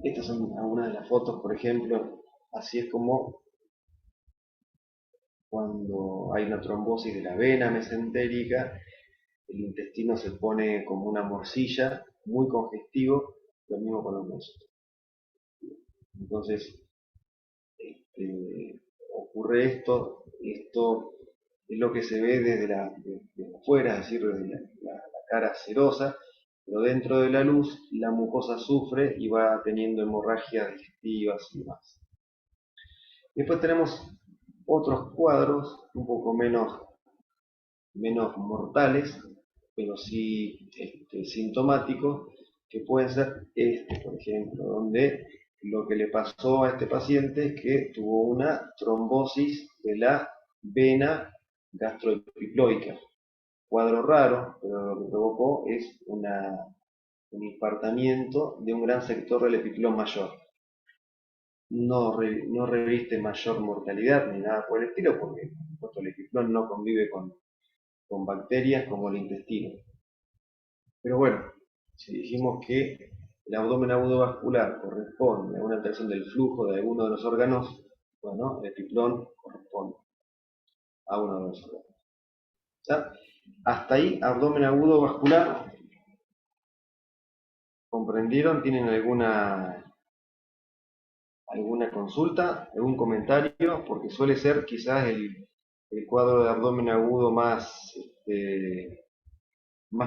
[SPEAKER 1] Estas son algunas de las fotos, por ejemplo, así es como cuando hay una trombosis de la vena mesentérica, el intestino se pone como una morcilla, muy congestivo, lo mismo con los huesos. Entonces, ocurre esto es lo que se ve desde afuera, es decir, desde la cara serosa, pero dentro de la luz la mucosa sufre y va teniendo hemorragias digestivas y demás. Después tenemos otros cuadros un poco menos mortales, pero sí sintomáticos, que pueden ser por ejemplo, donde lo que le pasó a este paciente es que tuvo una trombosis de la vena gastroepiploica. Cuadro raro, pero lo que provocó es un infartamiento de un gran sector del epiplón mayor. No reviste mayor mortalidad ni nada por el estilo, porque por supuesto el epiplón no convive con bacterias como el intestino. Pero bueno, si dijimos que el abdomen agudo vascular corresponde a una alteración del flujo de alguno de los órganos, bueno, el epiplón corresponde a uno de los órganos. ¿Ya? Hasta ahí, abdomen agudo vascular. ¿Comprendieron? ¿Tienen alguna consulta, algún comentario? Porque suele ser quizás el cuadro de abdomen agudo más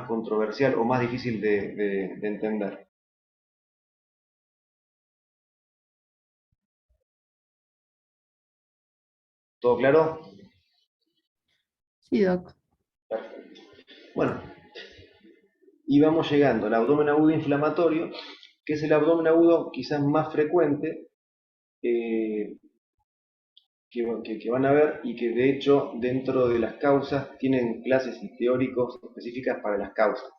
[SPEAKER 1] controversial o más difícil de entender. ¿Todo claro?
[SPEAKER 6] Sí, doc.
[SPEAKER 1] Perfecto. Bueno, y vamos llegando al abdomen agudo inflamatorio, que es el abdomen agudo quizás más frecuente que van a ver, y que de hecho dentro de las causas tienen clases y teóricos específicas para las causas.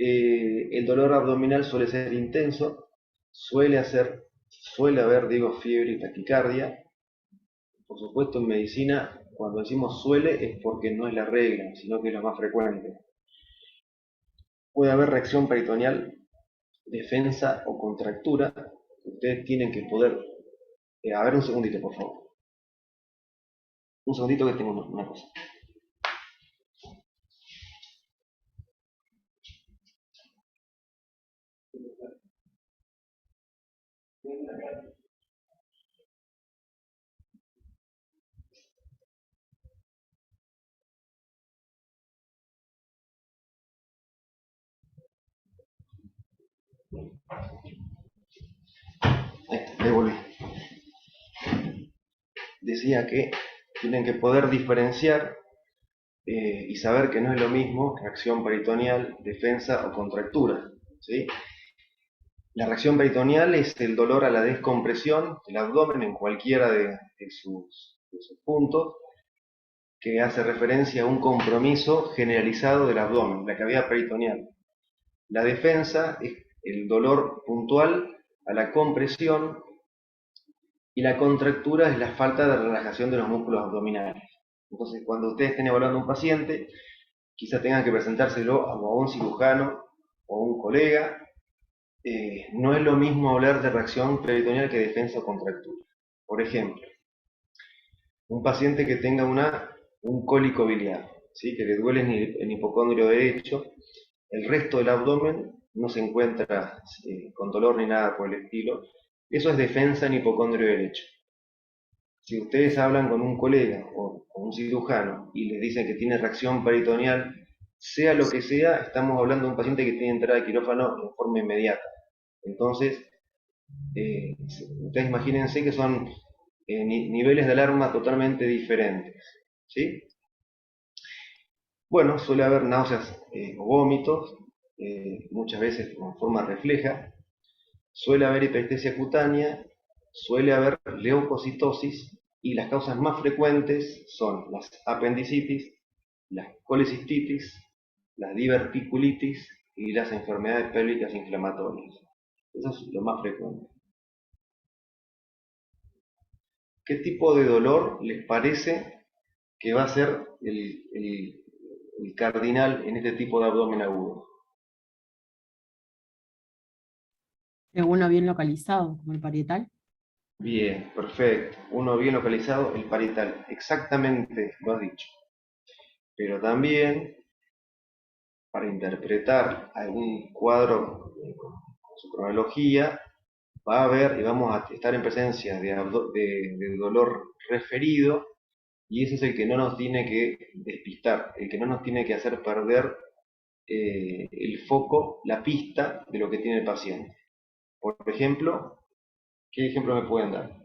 [SPEAKER 1] El dolor abdominal suele ser intenso, suele haber, digo, fiebre y taquicardia. Por supuesto, en medicina, cuando decimos suele, es porque no es la regla, sino que es lo más frecuente. Puede haber reacción peritoneal, defensa o contractura. Ustedes tienen que poder... a ver, un segundito, por favor. Un segundito que tengo una cosa. Ahí volví. Decía que tienen que poder diferenciar y saber que no es lo mismo reacción peritoneal, defensa o contractura, ¿sí? La reacción peritoneal es el dolor a la descompresión del abdomen en cualquiera de sus puntos, que hace referencia a un compromiso generalizado del abdomen, la cavidad peritoneal. La defensa es el dolor puntual a la compresión y la contractura es la falta de relajación de los músculos abdominales. Entonces, cuando ustedes estén evaluando a un paciente, quizá tengan que presentárselo a un cirujano o a un colega. No es lo mismo hablar de reacción peritoneal que defensa o contractura. Por ejemplo, un paciente que tenga un cólico biliar, ¿sí? Que le duele el hipocondrio derecho, el resto del abdomen no se encuentra con dolor ni nada por el estilo. Eso es defensa en hipocondrio derecho. Si ustedes hablan con un colega o con un cirujano y les dicen que tiene reacción peritoneal, sea lo que sea, estamos hablando de un paciente que tiene entrada de quirófano en forma inmediata. Entonces, ustedes imagínense que son niveles de alarma totalmente diferentes, ¿sí? Bueno, suele haber náuseas o vómitos, muchas veces en forma refleja, suele haber hiperestesia cutánea, suele haber leucocitosis y las causas más frecuentes son las apendicitis, las colecistitis, las diverticulitis y las enfermedades pélvicas inflamatorias. Eso es lo más frecuente. ¿Qué tipo de dolor les parece que va a ser el cardinal en este tipo de abdomen agudo?
[SPEAKER 6] Uno bien localizado, como el parietal.
[SPEAKER 1] Bien, perfecto. Uno bien localizado, el parietal. Exactamente lo has dicho. Pero también, para interpretar algún cuadro con su cronología, va a haber y vamos a estar en presencia de dolor referido, y ese es el que no nos tiene que despistar, el que no nos tiene que hacer perder el foco, la pista de lo que tiene el paciente. Por ejemplo, ¿qué ejemplo me pueden dar?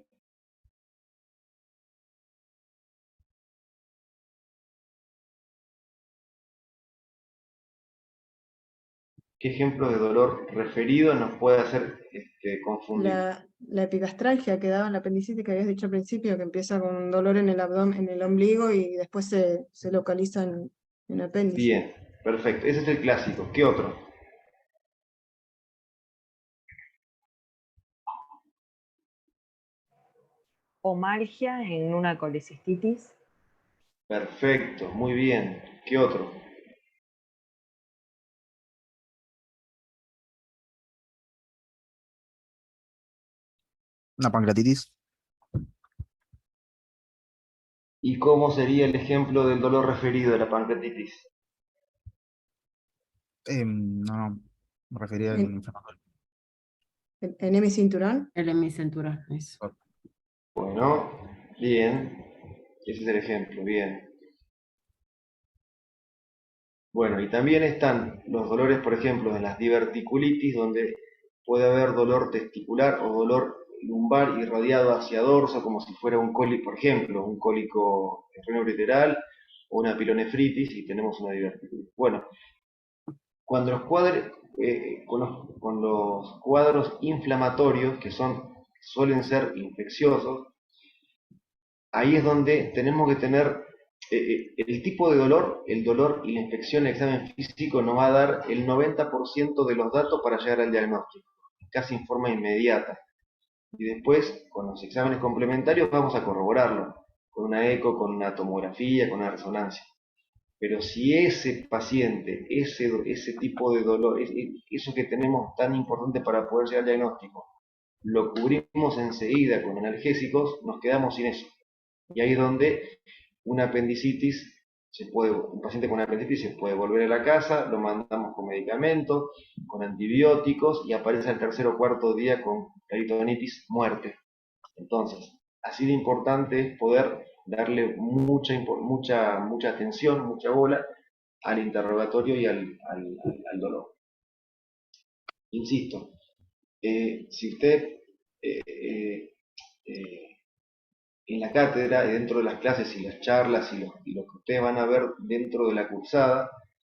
[SPEAKER 1] ¿Qué ejemplo de dolor referido nos puede hacer confundir?
[SPEAKER 3] La epigastralgia que daba en la apendicitis que habías dicho al principio, que empieza con un dolor en el abdomen, en el ombligo y después se localiza en el apéndice.
[SPEAKER 1] Bien, perfecto. Ese es el clásico. ¿Qué otro?
[SPEAKER 7] Omalgia en una colecistitis.
[SPEAKER 1] Perfecto, muy bien. ¿Qué otro?
[SPEAKER 5] Una pancreatitis.
[SPEAKER 1] ¿Y cómo sería el ejemplo del dolor referido de la pancreatitis?
[SPEAKER 5] No, me refería al
[SPEAKER 3] En,
[SPEAKER 5] inflamatorio.
[SPEAKER 3] en hemicinturón.
[SPEAKER 6] El hemicinturón, eso.
[SPEAKER 1] Bueno, bien. Ese es el ejemplo, bien. Bueno, y también están los dolores, por ejemplo, de las diverticulitis, donde puede haber dolor testicular o dolor lumbar irradiado hacia dorso, como si fuera un cólico, por ejemplo, un cólico renoureteral o una pilonefritis, y tenemos una diverticulitis. Bueno, cuando con los cuadros inflamatorios, que suelen ser infecciosos, ahí es donde tenemos que tener el tipo de dolor, el dolor y la infección en el examen físico nos va a dar el 90% de los datos para llegar al diagnóstico, casi en forma inmediata. Y después, con los exámenes complementarios, vamos a corroborarlo, con una eco, con una tomografía, con una resonancia. Pero si ese paciente, ese tipo de dolor, eso que tenemos tan importante para poder llegar al diagnóstico, lo cubrimos enseguida con analgésicos, nos quedamos sin eso. Y ahí es donde una apendicitis, un paciente con una apendicitis se puede volver a la casa, lo mandamos con medicamentos, con antibióticos y aparece al tercer o cuarto día con peritonitis, muerte. Entonces, así de importante es poder darle mucha atención, mucha bola al interrogatorio y al dolor. Insisto, si usted en la cátedra y dentro de las clases y las charlas y lo que ustedes van a ver dentro de la cursada,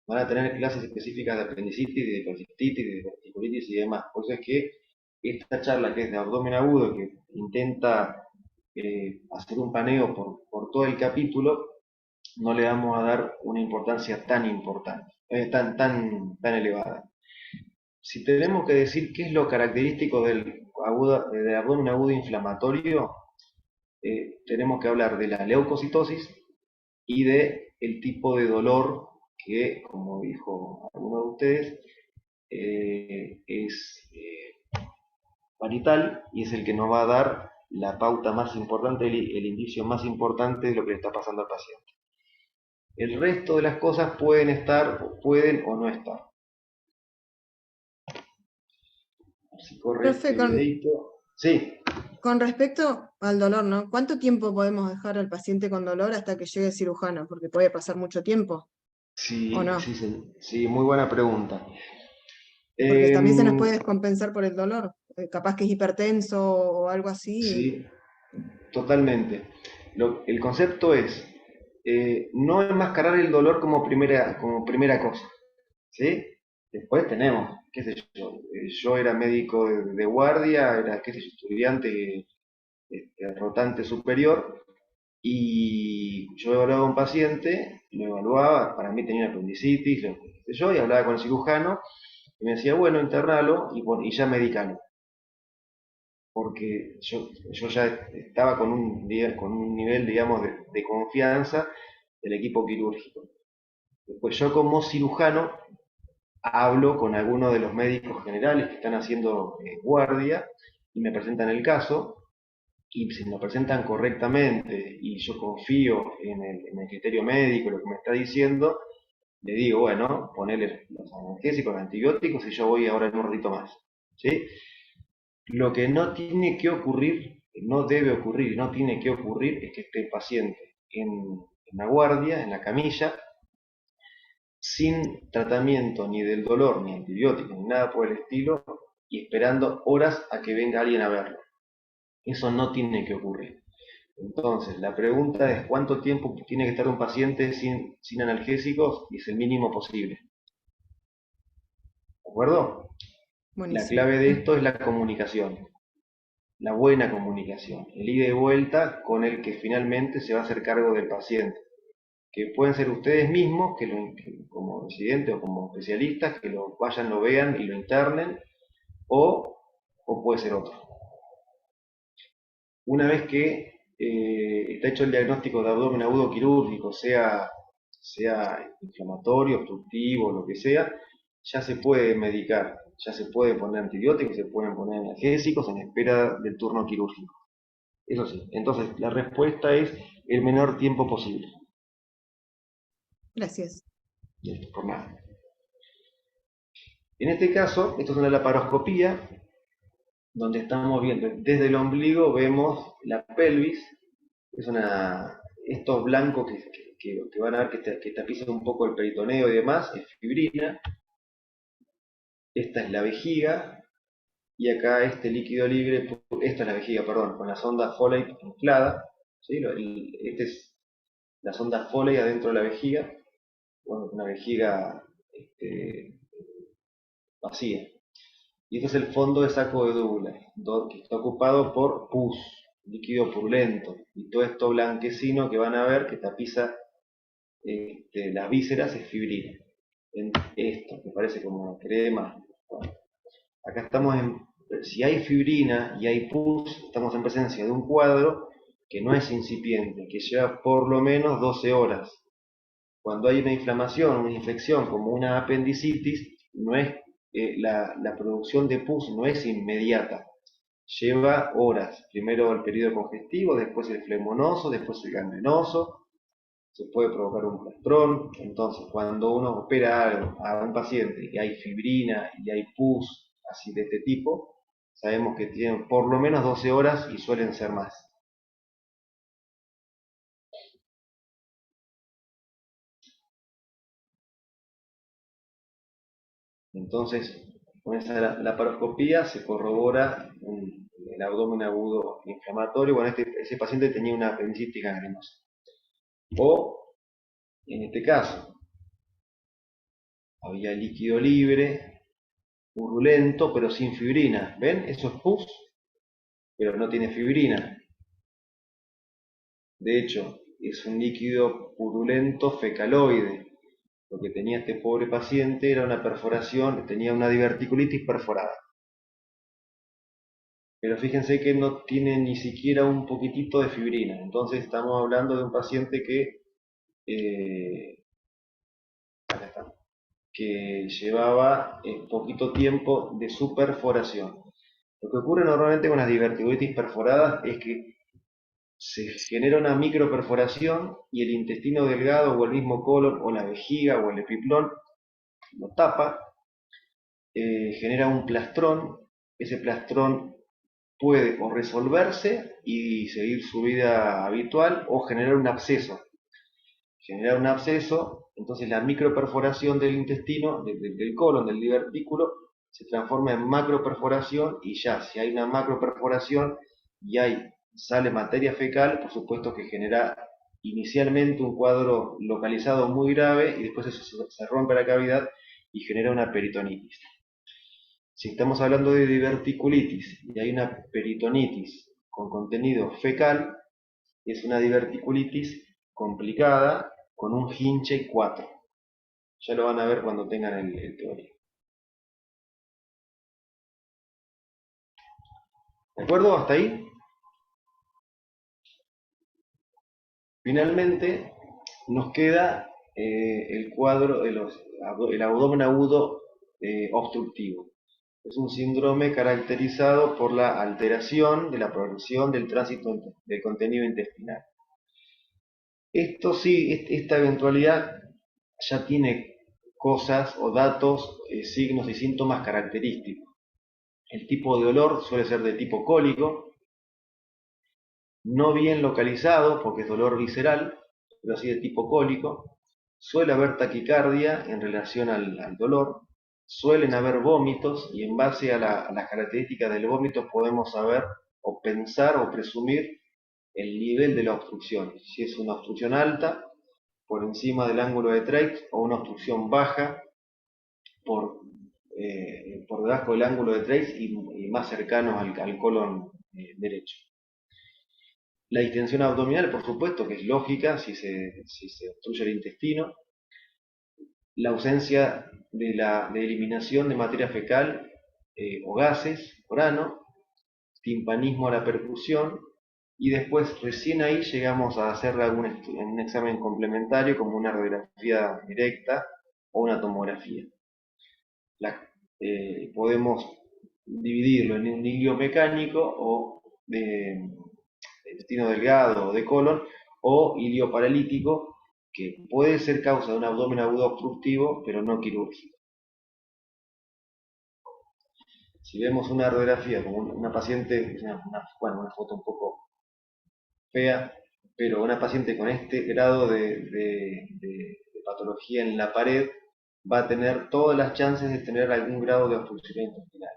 [SPEAKER 1] van a tener clases específicas de apendicitis, de persistitis, de diverticulitis y demás. Por eso es que esta charla que es de abdomen agudo, que intenta hacer un paneo por todo el capítulo, no le vamos a dar una importancia tan importante, tan elevada. Si tenemos que decir qué es lo característico del abdomen agudo inflamatorio, tenemos que hablar de la leucocitosis y de el tipo de dolor que, como dijo alguno de ustedes, es parital y es el que nos va a dar la pauta más importante, el indicio más importante de lo que le está pasando al paciente. El resto de las cosas pueden o no estar. Si corre
[SPEAKER 3] Profe,
[SPEAKER 1] este videito. Sí.
[SPEAKER 3] con respecto al dolor, ¿no? ¿Cuánto tiempo podemos dejar al paciente con dolor hasta que llegue el cirujano? Porque puede pasar mucho tiempo,
[SPEAKER 1] Sí,
[SPEAKER 3] ¿o no?
[SPEAKER 1] sí, muy buena pregunta.
[SPEAKER 3] Porque también se nos puede descompensar por el dolor. Capaz que es hipertenso o algo así.
[SPEAKER 1] Sí, totalmente. El concepto es no enmascarar el dolor como primera cosa, ¿sí? Después tenemos, qué sé yo era médico de guardia, era, qué sé yo, estudiante rotante superior, y yo evaluaba a un paciente, lo evaluaba, para mí tenía apendicitis, qué sé yo, y hablaba con el cirujano, y me decía, bueno, internalo y ya medicalo. Porque yo ya estaba con un nivel, digamos, de confianza del equipo quirúrgico. Después yo como cirujano hablo con algunos de los médicos generales que están haciendo guardia y me presentan el caso, y si me lo presentan correctamente y yo confío en el criterio médico, lo que me está diciendo, le digo, bueno, ponele los analgésicos, los antibióticos y yo voy ahora en un ratito más. ¿Sí? Lo que no tiene que ocurrir, no debe ocurrir, no tiene que ocurrir es que esté el paciente en la guardia, en la camilla, sin tratamiento ni del dolor, ni antibióticos, ni nada por el estilo, y esperando horas a que venga alguien a verlo. Eso no tiene que ocurrir. Entonces, la pregunta es cuánto tiempo tiene que estar un paciente sin analgésicos y es el mínimo posible. ¿De acuerdo? La
[SPEAKER 3] Buenísimo.
[SPEAKER 1] clave de esto es la comunicación, la buena comunicación, el ida y vuelta con el que finalmente se va a hacer cargo del paciente, que pueden ser ustedes mismos, como residentes o como especialistas, que lo vayan, lo vean y lo internen, o puede ser otro. Una vez que está hecho el diagnóstico de abdomen agudo quirúrgico, sea inflamatorio, obstructivo, lo que sea, ya se puede medicar, ya se puede poner antibióticos, se pueden poner analgésicos en espera del turno quirúrgico. Eso sí, entonces la respuesta es el menor tiempo posible.
[SPEAKER 3] Gracias.
[SPEAKER 1] Listo, por nada. En este caso, esto es una laparoscopía, donde estamos viendo desde el ombligo, vemos la pelvis, es estos blancos que van a ver que tapizan un poco el peritoneo y demás, es fibrina. Esta es la vejiga, y acá este líquido libre, esta es la vejiga, perdón, con la sonda Foley inflada, ¿sí? Esta es la sonda Foley adentro de la vejiga, bueno, una vejiga vacía. Y este es el fondo de saco de Douglas, que está ocupado por pus, líquido purulento, y todo esto blanquecino que van a ver que tapiza las vísceras es fibrina. En esto, que parece como crema. Bueno, acá estamos si hay fibrina y hay pus, estamos en presencia de un cuadro que no es incipiente, que lleva por lo menos 12 horas. Cuando hay una inflamación, una infección como una apendicitis, no es, la producción de pus no es inmediata, lleva horas. Primero el periodo congestivo, después el flemonoso, después el gangrenoso, se puede provocar un plastrón. Entonces, cuando uno opera a un paciente y hay fibrina y hay pus así de este tipo, sabemos que tienen por lo menos 12 horas y suelen ser más. Entonces, con esa laparoscopía se corrobora el abdomen agudo inflamatorio. Bueno, ese paciente tenía una apendicitis gangrenosa. O, en este caso, había líquido libre, purulento, pero sin fibrina. ¿Ven? Eso es pus, pero no tiene fibrina. De hecho, es un líquido purulento fecaloide. Lo que tenía este pobre paciente era una perforación, tenía una diverticulitis perforada. Pero fíjense que no tiene ni siquiera un poquitito de fibrina. Entonces estamos hablando de un paciente acá está, que llevaba poquito tiempo de su perforación. Lo que ocurre normalmente con las diverticulitis perforadas es que se genera una microperforación y el intestino delgado o el mismo colon o la vejiga o el epiplón lo tapa, genera un plastrón. Ese plastrón puede o resolverse y seguir su vida habitual o generar un absceso. Generar un absceso, entonces la microperforación del intestino, del colon, del divertículo, se transforma en macroperforación y ya, si hay una macroperforación y sale materia fecal, por supuesto que genera inicialmente un cuadro localizado muy grave y después eso se rompe la cavidad y genera una peritonitis. Si estamos hablando de diverticulitis y hay una peritonitis con contenido fecal, es una diverticulitis complicada con un Hinchey 4. Ya lo van a ver cuando tengan el teoría. ¿De acuerdo? ¿Hasta ahí? Finalmente, nos queda el cuadro de el abdomen agudo obstructivo. Es un síndrome caracterizado por la alteración de la progresión del tránsito del contenido intestinal. Esto sí, esta eventualidad ya tiene cosas o datos, signos y síntomas característicos. El tipo de dolor suele ser de tipo cólico, no bien localizado porque es dolor visceral, pero sí de tipo cólico. Suele haber taquicardia en relación al dolor, suelen haber vómitos y en base a las características del vómito podemos saber o pensar o presumir el nivel de la obstrucción. Si es una obstrucción alta, por encima del ángulo de Treitz, o una obstrucción baja por debajo del ángulo de Treitz y más cercanos al colon derecho. La distensión abdominal, por supuesto, que es lógica si se obstruye el intestino. La ausencia de eliminación de materia fecal o gases por ano, timpanismo a la percusión, y después recién ahí llegamos a hacer un examen complementario como una radiografía directa o una tomografía. Podemos dividirlo en un hilio mecánico o de intestino delgado o de colon, o ilio paralítico, que puede ser causa de un abdomen agudo obstructivo, pero no quirúrgico. Si vemos una radiografía como una paciente, una foto un poco fea, pero una paciente con este grado de patología en la pared va a tener todas las chances de tener algún grado de obstrucción intestinal.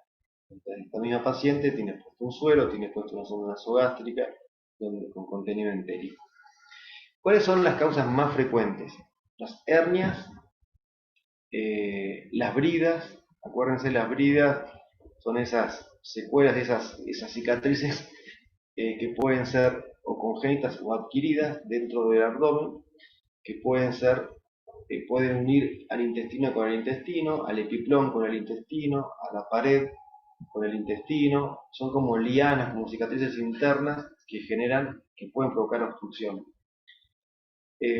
[SPEAKER 1] Entonces, esta misma paciente tiene puesto un suero, tiene puesto una sonda nasogástrica con contenido entérico. ¿Cuáles son las causas más frecuentes? Las hernias, las bridas. Acuérdense, las bridas son esas secuelas, esas cicatrices que pueden ser o congénitas o adquiridas dentro del abdomen. que pueden ser, pueden unir al intestino con el intestino, al epiplón con el intestino, a la pared con el intestino. Son como lianas, como cicatrices internas que generan, que pueden provocar obstrucción.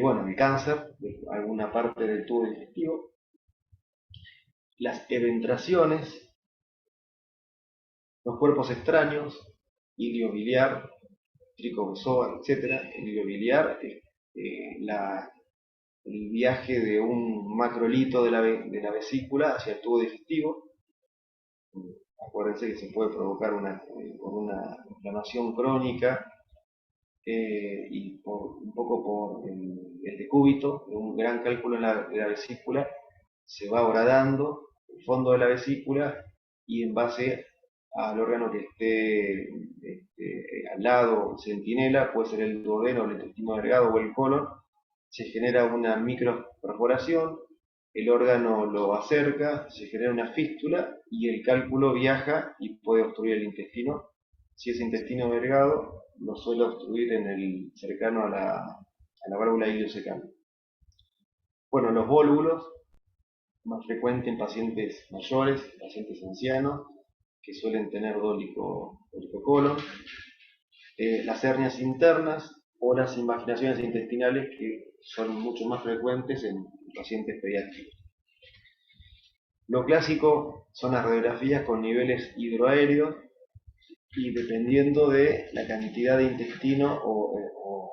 [SPEAKER 1] Bueno, el cáncer de alguna parte del tubo digestivo, las eventraciones, los cuerpos extraños, ilio biliar, tricobezoa, etc. El ilio biliar es el viaje de un macrolito de la vesícula hacia el tubo digestivo. Acuérdense que se puede provocar con una inflamación crónica y un poco por el decúbito, un gran cálculo en la vesícula, se va horadando el fondo de la vesícula y en base al órgano que esté al lado, centinela, puede ser el duodeno, el intestino delgado o el colon, se genera una microperforación, el órgano lo acerca, se genera una fístula y el cálculo viaja y puede obstruir el intestino. Si es intestino delgado, lo suele obstruir cercano a la válvula iliocecal. Bueno, los vólvulos, más frecuentes en pacientes mayores, pacientes ancianos, que suelen tener dólico colon. Las hernias internas o las invaginaciones intestinales, que son mucho más frecuentes en pacientes pediátricos. Lo clásico son las radiografías con niveles hidroaéreos y dependiendo de la cantidad de intestino o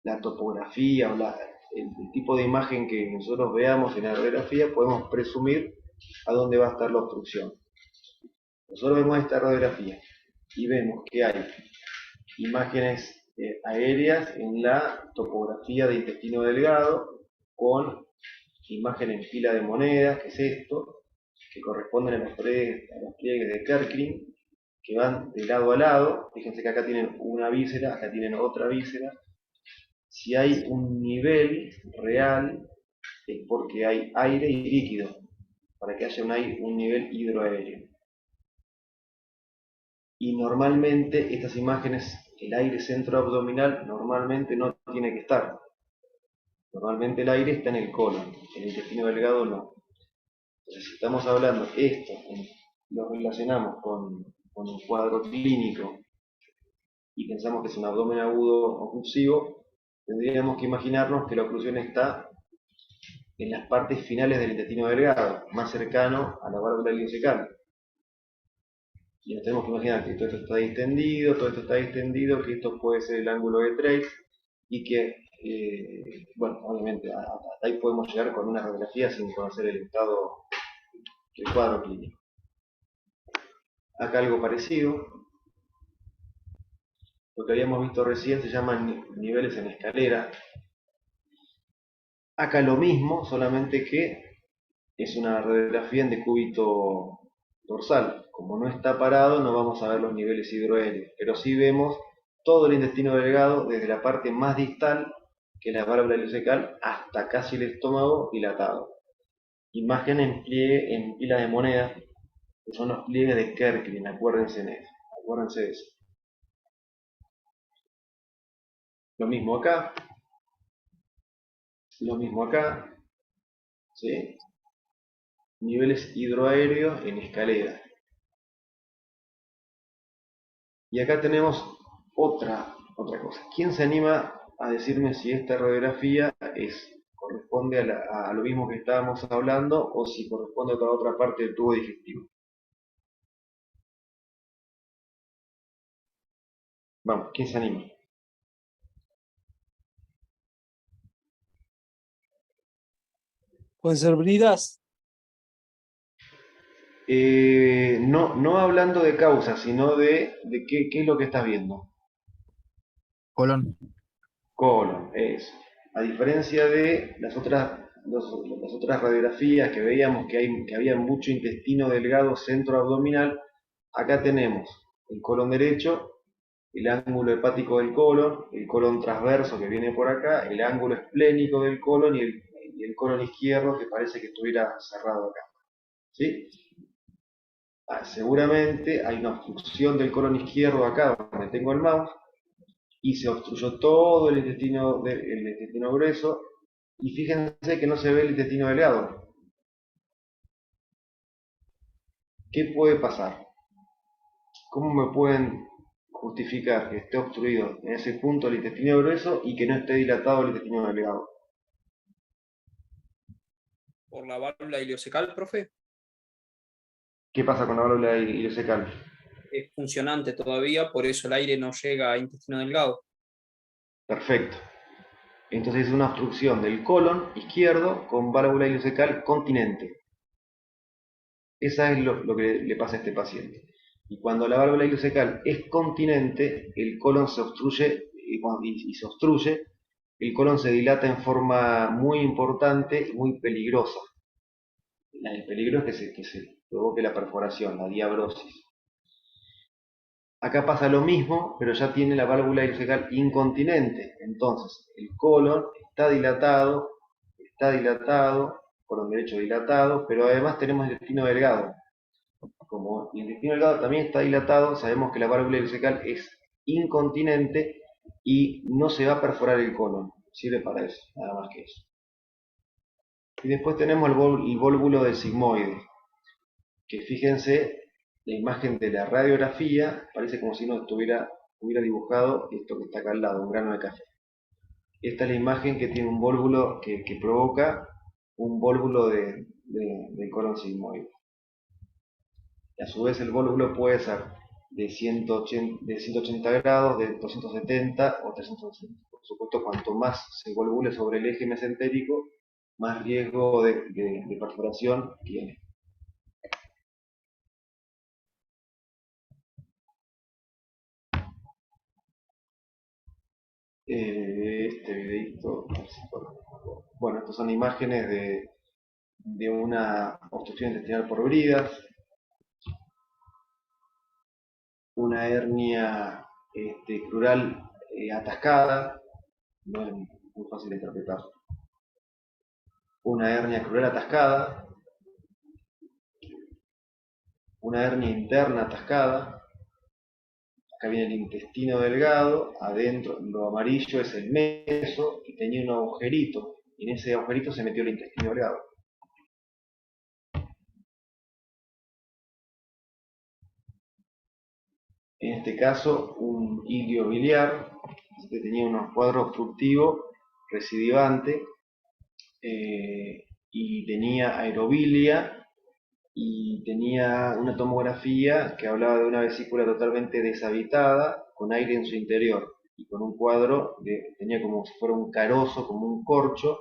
[SPEAKER 1] la topografía o el tipo de imagen que nosotros veamos en la radiografía, podemos presumir a dónde va a estar la obstrucción. Nosotros vemos esta radiografía y vemos que hay imágenes aéreas en la topografía de intestino delgado con imagen en fila de monedas, que es esto, que corresponden a los pliegues de Kerckring, que van de lado a lado. Fíjense que acá tienen una víscera, acá tienen otra víscera. Si hay un nivel real es porque hay aire y líquido, para que haya un nivel hidroaéreo. Y normalmente estas imágenes, el aire centroabdominal normalmente no tiene que estar. Normalmente el aire está en el colon, en el intestino delgado no. Entonces, si estamos hablando esto, lo relacionamos con un cuadro clínico y pensamos que es un abdomen agudo oclusivo, tendríamos que imaginarnos que la oclusión está en las partes finales del intestino delgado, más cercano a la válvula iliocecal. Y nos tenemos que imaginar que todo esto está distendido, que esto puede ser el ángulo de Trace y que, bueno, obviamente hasta ahí podemos llegar con una radiografía sin conocer el estado del cuadro clínico. Acá algo parecido. Lo que habíamos visto recién se llaman niveles en escalera. Acá lo mismo, solamente que es una radiografía en decúbito dorsal. Como no está parado, no vamos a ver los niveles hidroaéreos, pero sí vemos todo el intestino delgado, desde la parte más distal, que es la válvula iliocecal, hasta casi el estómago dilatado. Imagen en pliegue, en pila de monedas, que son los pliegues de Kerckring, acuérdense de eso. Lo mismo acá, ¿sí? Niveles hidroaéreos en escalera. Y acá tenemos otra cosa. ¿Quién se anima a decirme si esta radiografía corresponde a lo mismo que estábamos hablando o si corresponde a otra parte del tubo digestivo? Vamos, ¿quién se anima?
[SPEAKER 8] ¿Pueden ser bridas?
[SPEAKER 1] No hablando de causa, sino de qué es lo que estás viendo.
[SPEAKER 5] Colon.
[SPEAKER 1] Colon, eso. A diferencia de las otras radiografías que veíamos que había mucho intestino delgado centroabdominal, acá tenemos el colon derecho, el ángulo hepático del colon, el colon transverso que viene por acá, el ángulo esplénico del colon y el colon izquierdo que parece que estuviera cerrado acá. ¿Sí? Seguramente hay una obstrucción del colon izquierdo acá donde tengo el mouse y se obstruyó todo el intestino grueso, y fíjense que no se ve el intestino delgado. ¿Qué puede pasar? ¿Cómo me pueden justificar que esté obstruido en ese punto el intestino grueso y que no esté dilatado el intestino delgado?
[SPEAKER 8] ¿Por la válvula ileocecal, profe?
[SPEAKER 1] ¿Qué pasa con la válvula ileocecal?
[SPEAKER 8] Es funcionante todavía, por eso el aire no llega a intestino delgado.
[SPEAKER 1] Perfecto. Entonces es una obstrucción del colon izquierdo con válvula ileocecal continente. Esa es lo que le pasa a este paciente. Y cuando la válvula ileocecal es continente, el colon se obstruye y se obstruye, el colon se dilata en forma muy importante y muy peligrosa. El peligro es que se provoque la perforación, la diabrosis. Acá pasa lo mismo, pero ya tiene la válvula ileocecal incontinente. Entonces, el colon está dilatado, colon derecho dilatado, pero además tenemos el intestino delgado. Como el intestino delgado también está dilatado, sabemos que la válvula ileocecal es incontinente y no se va a perforar el colon. Sirve para eso, nada más que eso. Y después tenemos el vólvulo del sigmoide, que fíjense, la imagen de la radiografía parece como si no hubiera dibujado esto que está acá al lado, un grano de café. Esta es la imagen que tiene un vólvulo que provoca un vólvulo del colon sigmoide. Y a su vez el vólvulo puede ser de 180 grados, de 270 o 360. Por supuesto, cuanto más se volvule sobre el eje mesentérico, más riesgo de perforación tiene. Este videito, bueno, estas son imágenes de una obstrucción intestinal por bridas, una hernia crural atascada, no es muy fácil de interpretar. Una hernia crural atascada, una hernia interna atascada. Acá viene el intestino delgado, adentro lo amarillo es el meso y tenía un agujerito, y en ese agujerito se metió el intestino delgado. En este caso, un ilio biliar, que tenía un cuadro obstructivo recidivante y tenía aerobilia y tenía una tomografía que hablaba de una vesícula totalmente deshabitada, con aire en su interior y con un cuadro tenía como si fuera un carozo, como un corcho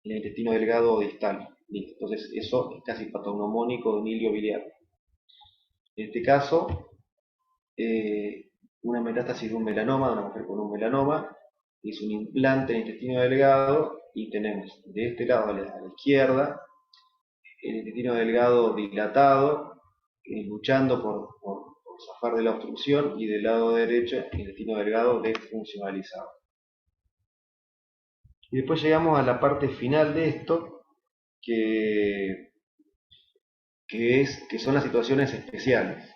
[SPEAKER 1] en el intestino delgado distal. Entonces eso es casi patognomónico de un ilio biliar. En este caso, una metástasis de un melanoma, de una mujer con un melanoma, es un implante en el intestino delgado y tenemos de este lado a la izquierda el intestino delgado dilatado, luchando por zafar de la obstrucción, y del lado derecho el intestino delgado desfuncionalizado. Y después llegamos a la parte final de esto, que son las situaciones especiales.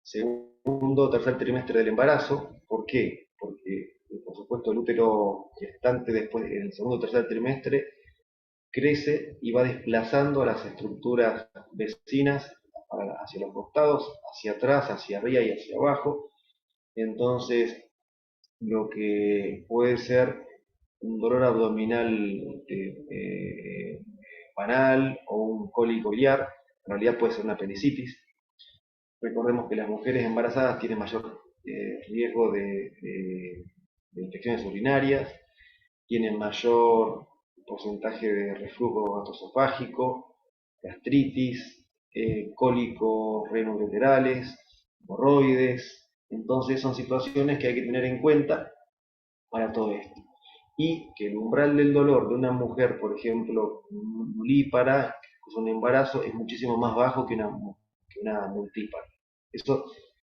[SPEAKER 1] Segundo o tercer trimestre del embarazo. ¿Por qué? Porque, por supuesto, el útero gestante después, en el segundo o tercer trimestre, crece y va desplazando a las estructuras vecinas hacia los costados, hacia atrás, hacia arriba y hacia abajo. Entonces, lo que puede ser un dolor abdominal banal o un cólico biliar, en realidad puede ser una apendicitis. Recordemos que las mujeres embarazadas tienen mayor riesgo de infecciones urinarias, tienen mayor porcentaje de reflujo gastroesofágico, gastritis, cólicos renoureterales, hemorroides. Entonces son situaciones que hay que tener en cuenta para todo esto. Y que el umbral del dolor de una mujer, por ejemplo, mulípara, que es un embarazo, es muchísimo más bajo que una multípara. Eso,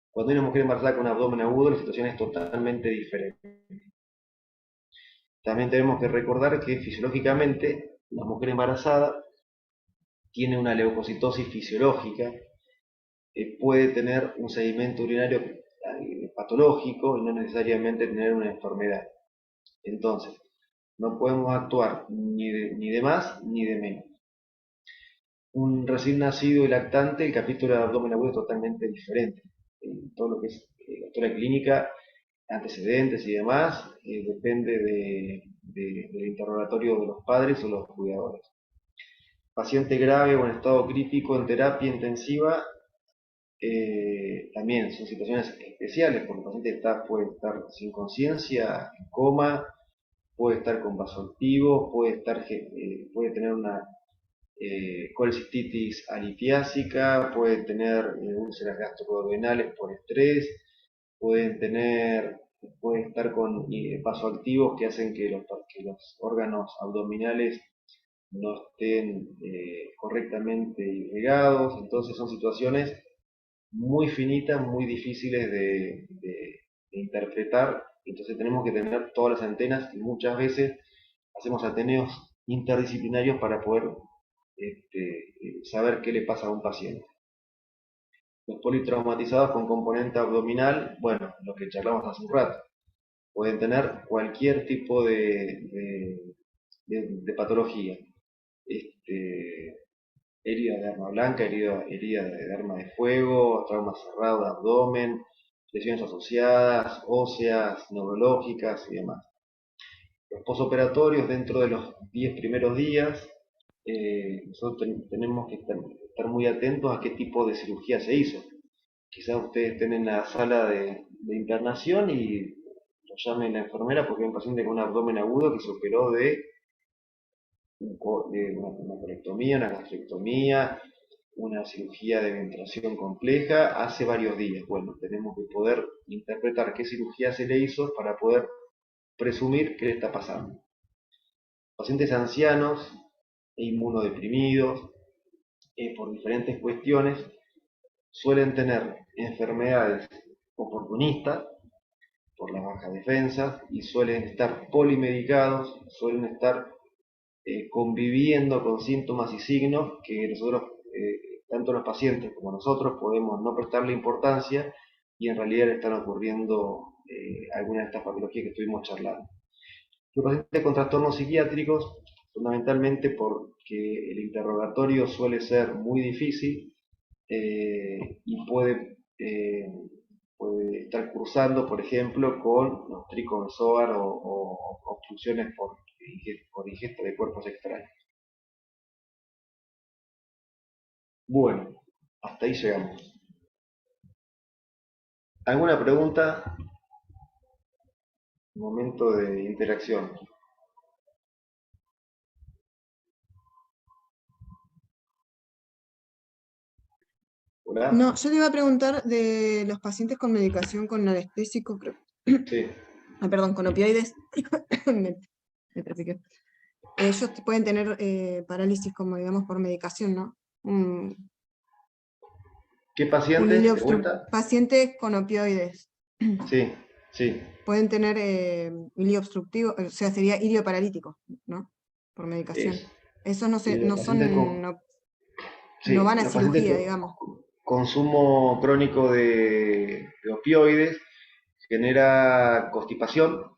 [SPEAKER 1] cuando hay una mujer embarazada con un abdomen agudo, la situación es totalmente diferente. También tenemos que recordar que fisiológicamente la mujer embarazada tiene una leucocitosis fisiológica, puede tener un sedimento urinario patológico y no necesariamente tener una enfermedad. Entonces, no podemos actuar ni de más ni de menos. Un recién nacido y lactante, el capítulo de abdomen agudo es totalmente diferente. Todo lo que es la historia clínica, antecedentes y demás, depende del interrogatorio de los padres o los cuidadores. Paciente grave o en estado crítico en terapia intensiva, también son situaciones especiales, porque el paciente puede estar sin conciencia, en coma, puede estar con vasoactivos, puede tener una colecistitis alitiásica, puede tener úlceras gastroduodenales por estrés, puede estar con vasoactivos que hacen que los órganos abdominales no estén correctamente irrigados. Entonces son situaciones muy finitas, muy difíciles de interpretar. Entonces tenemos que tener todas las antenas y muchas veces hacemos ateneos interdisciplinarios para poder saber qué le pasa a un paciente. Los politraumatizados con componente abdominal, bueno, lo que charlamos hace un rato, pueden tener cualquier tipo de patología. Herida de arma blanca, herida de arma de fuego, trauma cerrado de abdomen, lesiones asociadas, óseas, neurológicas y demás. Los posoperatorios, dentro de los 10 primeros días, nosotros tenemos que estar muy atentos a qué tipo de cirugía se hizo. Quizás ustedes estén en la sala de internación y lo llamen la enfermera porque hay un paciente con un abdomen agudo que se operó de una colectomía, una gastrectomía, una cirugía de ventilación compleja hace varios días. Bueno, tenemos que poder interpretar qué cirugía se le hizo para poder presumir qué le está pasando. Pacientes ancianos e inmunodeprimidos, por diferentes cuestiones, suelen tener enfermedades oportunistas por las bajas defensas y suelen estar polimedicados, suelen estar conviviendo con síntomas y signos que nosotros, tanto los pacientes como nosotros, podemos no prestarle importancia y en realidad le están ocurriendo algunas de estas patologías que estuvimos charlando. Los pacientes con trastornos psiquiátricos, fundamentalmente porque el interrogatorio suele ser muy difícil y puede estar cursando, por ejemplo, con los tricomesoar o obstrucciones por ingesta de cuerpos extraños. Bueno, hasta ahí llegamos. ¿Alguna pregunta? Momento de interacción. ¿Hola?
[SPEAKER 3] No, yo le iba a preguntar de los pacientes con medicación con anestésico, creo.
[SPEAKER 1] Sí.
[SPEAKER 3] Ah, perdón, con opioides. me trafiqué. Ellos pueden tener parálisis, como digamos, por medicación, ¿no?
[SPEAKER 1] ¿Qué
[SPEAKER 3] Un
[SPEAKER 1] pacientes?
[SPEAKER 3] hilio
[SPEAKER 1] ¿De vuelta?
[SPEAKER 3] pacientes con opioides
[SPEAKER 1] Sí, sí.
[SPEAKER 3] pueden tener hilio obstructivo, o sea, sería hilio paralítico, ¿no? Por medicación.
[SPEAKER 1] Eso.
[SPEAKER 3] Esos no,
[SPEAKER 1] Los
[SPEAKER 3] no
[SPEAKER 1] pacientes
[SPEAKER 3] son,
[SPEAKER 1] sí,
[SPEAKER 3] no van a
[SPEAKER 1] los pacientes
[SPEAKER 3] cirugía,
[SPEAKER 1] con
[SPEAKER 3] digamos.
[SPEAKER 1] consumo crónico de opioides genera constipación.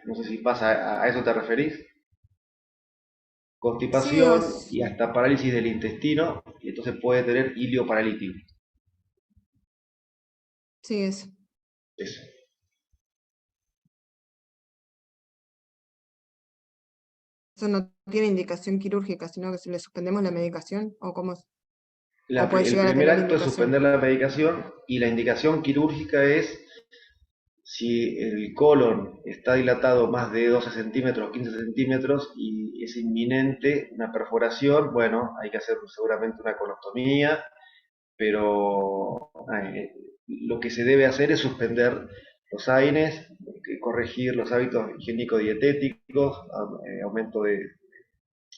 [SPEAKER 1] No sé si pasa, ¿a eso te referís?
[SPEAKER 3] Sí,
[SPEAKER 1] Constipación y hasta parálisis del intestino, y entonces puede tener hilio paralítico.
[SPEAKER 3] sí, eso.
[SPEAKER 1] Eso.
[SPEAKER 3] Eso no tiene indicación quirúrgica, sino que si le suspendemos la medicación, o cómo es. O puede
[SPEAKER 1] El
[SPEAKER 3] llegar a
[SPEAKER 1] primer
[SPEAKER 3] tener
[SPEAKER 1] acto es
[SPEAKER 3] indicación.
[SPEAKER 1] suspender la medicación y la indicación quirúrgica es si el colon está dilatado más de 12 centímetros, 15 centímetros y es inminente una perforación, bueno, hay que hacer seguramente una colostomía, pero lo que se debe hacer es suspender los AINES, corregir los hábitos higiénico-dietéticos, aumento de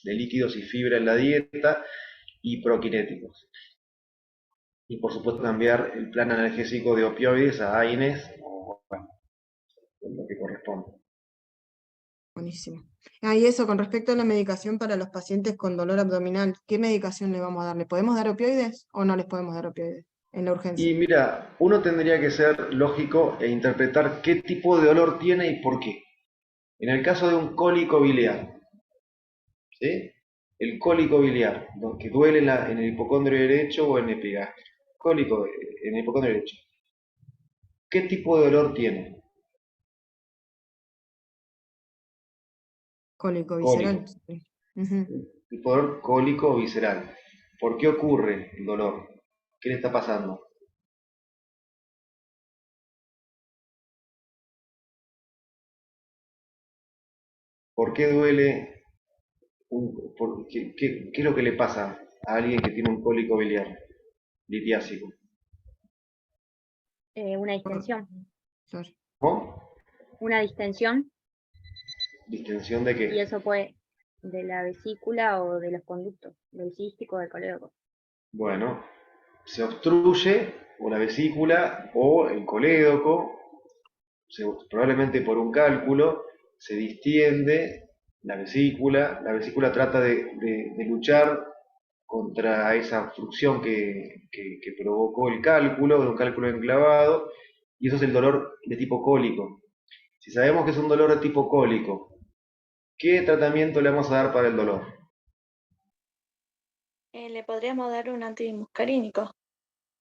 [SPEAKER 1] líquidos y fibra en la dieta y proquinéticos. Y por supuesto cambiar el plan analgésico de opioides a AINES, o bueno, lo que corresponde.
[SPEAKER 3] Buenísimo. Ah, y eso, con respecto a la medicación para los pacientes con dolor abdominal, ¿qué medicación le vamos a dar? ¿Le podemos dar opioides o no les podemos dar opioides? en la urgencia.
[SPEAKER 1] Y mira, uno tendría que ser lógico e interpretar qué tipo de dolor tiene y por qué. En el caso de un cólico biliar, ¿sí? El cólico biliar, lo que duele en el hipocondrio derecho o en el epigastrio. Cólico en el hipocondrio derecho. ¿Qué tipo de dolor tiene?
[SPEAKER 3] Cólico
[SPEAKER 1] Cólico.
[SPEAKER 3] visceral. Sí. Ujú.
[SPEAKER 1] Tipo de dolor cólico o visceral. ¿Por qué ocurre el dolor? ¿Qué le está pasando? ¿Por qué duele? ¿Qué es lo que le pasa a alguien que tiene un cólico biliar litiásico?
[SPEAKER 9] Una distensión.
[SPEAKER 3] Claro.
[SPEAKER 1] ¿Cómo?
[SPEAKER 9] Una distensión,
[SPEAKER 1] ¿Distensión de
[SPEAKER 9] y
[SPEAKER 1] qué?
[SPEAKER 9] eso puede de la vesícula o de los conductos, del cístico, del colédoco.
[SPEAKER 1] Bueno, se obstruye o la vesícula o el colédoco, probablemente por un cálculo, se distiende la vesícula trata de luchar contra esa obstrucción que provocó el cálculo, de un cálculo enclavado, y eso es el dolor de tipo cólico. Si sabemos que es un dolor de tipo cólico, ¿qué tratamiento le vamos a dar para el dolor?
[SPEAKER 10] Le podríamos dar un antimuscarínico.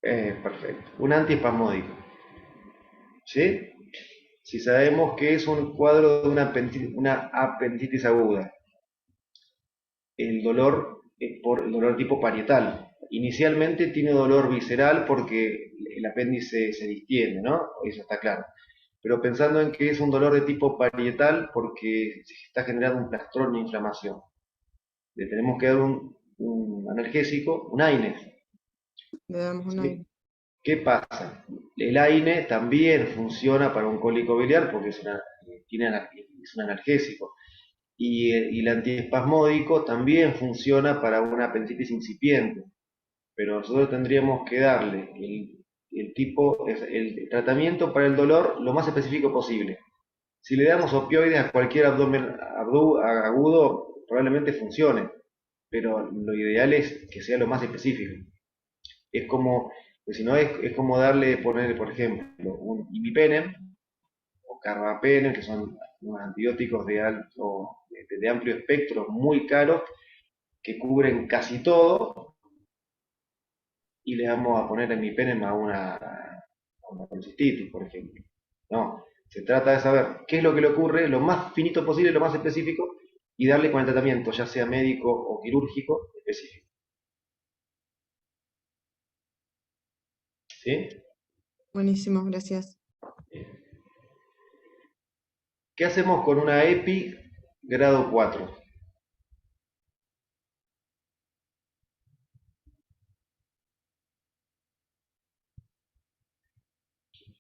[SPEAKER 1] Perfecto, un antiespasmódico. ¿Sí? Si sabemos que es un cuadro de una apendicitis aguda, el dolor es por el dolor tipo parietal. Inicialmente tiene dolor visceral porque el apéndice se distiende, ¿no? Eso está claro. Pero pensando en que es un dolor de tipo parietal porque se está generando un plastrón, una inflamación. Le tenemos que dar un analgésico, un AINE.
[SPEAKER 3] Le damos un
[SPEAKER 1] ¿Sí?
[SPEAKER 3] aire.
[SPEAKER 1] ¿Qué pasa? El AINE también funciona para un cólico biliar porque es un analgésico. Y el antiespasmódico también funciona para una apendicitis incipiente, pero nosotros tendríamos que darle el tratamiento para el dolor lo más específico posible. Si le damos opioides a cualquier abdomen agudo, probablemente funcione, pero lo ideal es que sea lo más específico. Es como, pues si no es como poner, por ejemplo, un imipenem o carbapenem, que son unos antibióticos de amplio espectro, muy caros, que cubren casi todo, y le vamos a poner imipenem a una colecistitis, por ejemplo. No, se trata de saber qué es lo que le ocurre, lo más finito posible, lo más específico, y darle con el tratamiento, ya sea médico o quirúrgico, específico. ¿Sí?
[SPEAKER 3] Buenísimo, gracias.
[SPEAKER 1] ¿Qué hacemos con una EPI grado 4?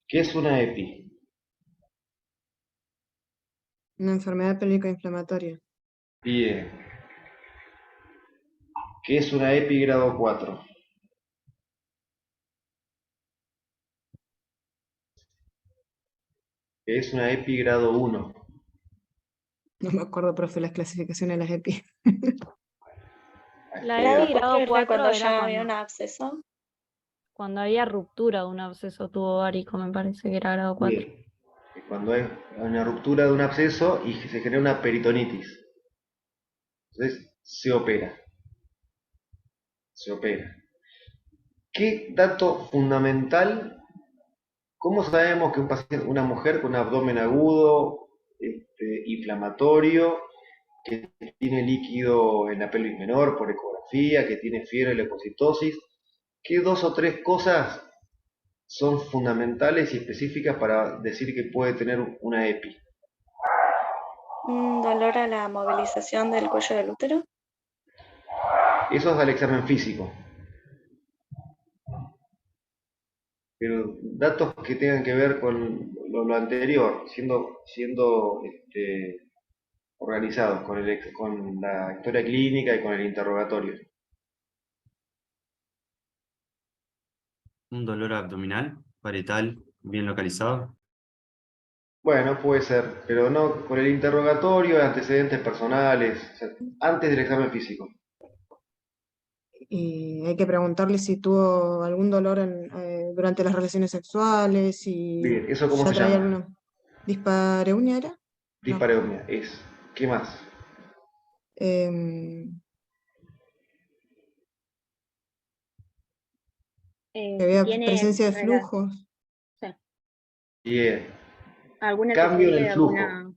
[SPEAKER 1] ¿Qué es una EPI?
[SPEAKER 3] Una enfermedad pélvico-inflamatoria.
[SPEAKER 1] Bien. ¿Qué es una EPI grado 4? ¿Qué es una EPI grado 1?
[SPEAKER 3] No me acuerdo, profe, las clasificaciones de las EPI.
[SPEAKER 10] La
[SPEAKER 1] Grado
[SPEAKER 10] EPI
[SPEAKER 1] cuatro
[SPEAKER 10] grado 4
[SPEAKER 6] cuando
[SPEAKER 10] ya había un absceso.
[SPEAKER 6] cuando había ruptura de un absceso tubovárico, me parece que era grado 4.
[SPEAKER 1] Bien. Cuando hay una ruptura de un absceso y se genera una peritonitis. Entonces se opera. Se opera. ¿Qué dato fundamental? ¿Cómo sabemos que una mujer con un abdomen agudo, inflamatorio, que tiene líquido en la pelvis menor por ecografía, que tiene fiebre, leucocitosis, qué dos o tres cosas son fundamentales y específicas para decir que puede tener una EPI?
[SPEAKER 10] Un dolor a la movilización del cuello del útero.
[SPEAKER 1] Eso es al examen físico. Pero datos que tengan que ver con lo anterior, siendo organizados con la historia clínica y con el interrogatorio.
[SPEAKER 5] Un dolor abdominal, parietal, bien localizado.
[SPEAKER 1] Bueno, puede ser, pero no con el interrogatorio, antecedentes personales, o sea, antes del examen físico.
[SPEAKER 3] Y hay que preguntarle si tuvo algún dolor durante las relaciones sexuales, si
[SPEAKER 1] Bien, ¿eso cómo
[SPEAKER 3] ya
[SPEAKER 1] se
[SPEAKER 3] traía
[SPEAKER 1] llama?
[SPEAKER 3] alguna dispareunia, ¿era? No.
[SPEAKER 1] Dispareunia, es. ¿Qué más?
[SPEAKER 3] Em, que
[SPEAKER 9] Si
[SPEAKER 3] había
[SPEAKER 9] tiene
[SPEAKER 3] presencia de flujos.
[SPEAKER 1] Bien.
[SPEAKER 9] algún
[SPEAKER 1] Cambio en
[SPEAKER 9] antecedente
[SPEAKER 1] el
[SPEAKER 9] de
[SPEAKER 1] flujo.
[SPEAKER 9] alguna...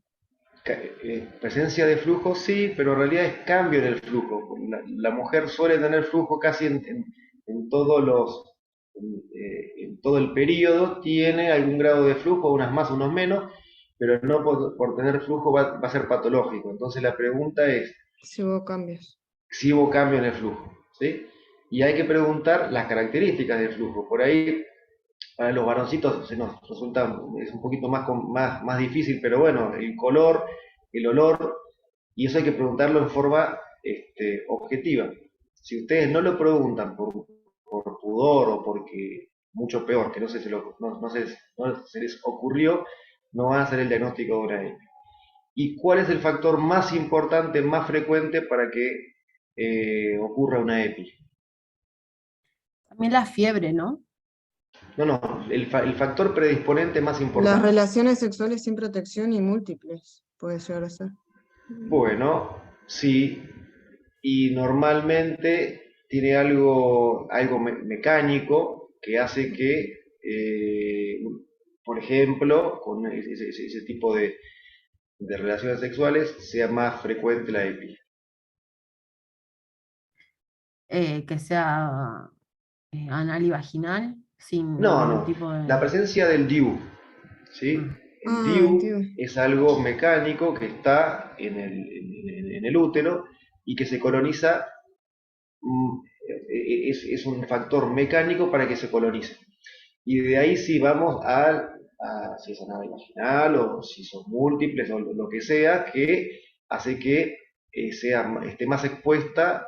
[SPEAKER 1] Presencia de flujo sí, pero en realidad es cambio en el flujo. La mujer suele tener flujo casi en todos en todo el periodo, tiene algún grado de flujo, unas más, unos menos, pero no por tener flujo va a ser patológico. Entonces la pregunta es
[SPEAKER 3] Si hubo cambios.
[SPEAKER 1] si hubo cambio en el flujo, ¿sí? Y hay que preguntar las características del flujo. Por ahí para los varoncitos se nos resulta, es un poquito más difícil, pero bueno, el color, el olor, y eso hay que preguntarlo en forma objetiva. Si ustedes no lo preguntan por pudor o porque, mucho peor, que no se les ocurrió, no van a hacer el diagnóstico de una EPI. ¿Y cuál es el factor más importante, más frecuente para que ocurra una EPI?
[SPEAKER 11] También la fiebre, ¿no?
[SPEAKER 1] No, el factor predisponente más
[SPEAKER 3] Las
[SPEAKER 1] importante.
[SPEAKER 3] relaciones sexuales sin protección y múltiples, puede llegar a ser.
[SPEAKER 1] Bueno, sí, y normalmente tiene algo mecánico que hace que, por ejemplo, con ese tipo de relaciones sexuales sea más frecuente la EPI.
[SPEAKER 11] Que sea anal y vaginal, sin
[SPEAKER 1] No,
[SPEAKER 11] ningún
[SPEAKER 1] no,
[SPEAKER 11] tipo
[SPEAKER 1] la
[SPEAKER 11] de...
[SPEAKER 1] presencia del DIU, ¿sí?
[SPEAKER 11] Ah,
[SPEAKER 1] El
[SPEAKER 3] Ah,
[SPEAKER 1] DIU
[SPEAKER 3] tío.
[SPEAKER 1] es algo mecánico que está en el útero y que se coloniza, mm, es un factor mecánico para que se colonice. Y de ahí si vamos a si es anal vaginal o si son múltiples o lo que sea, que hace que esté más expuesta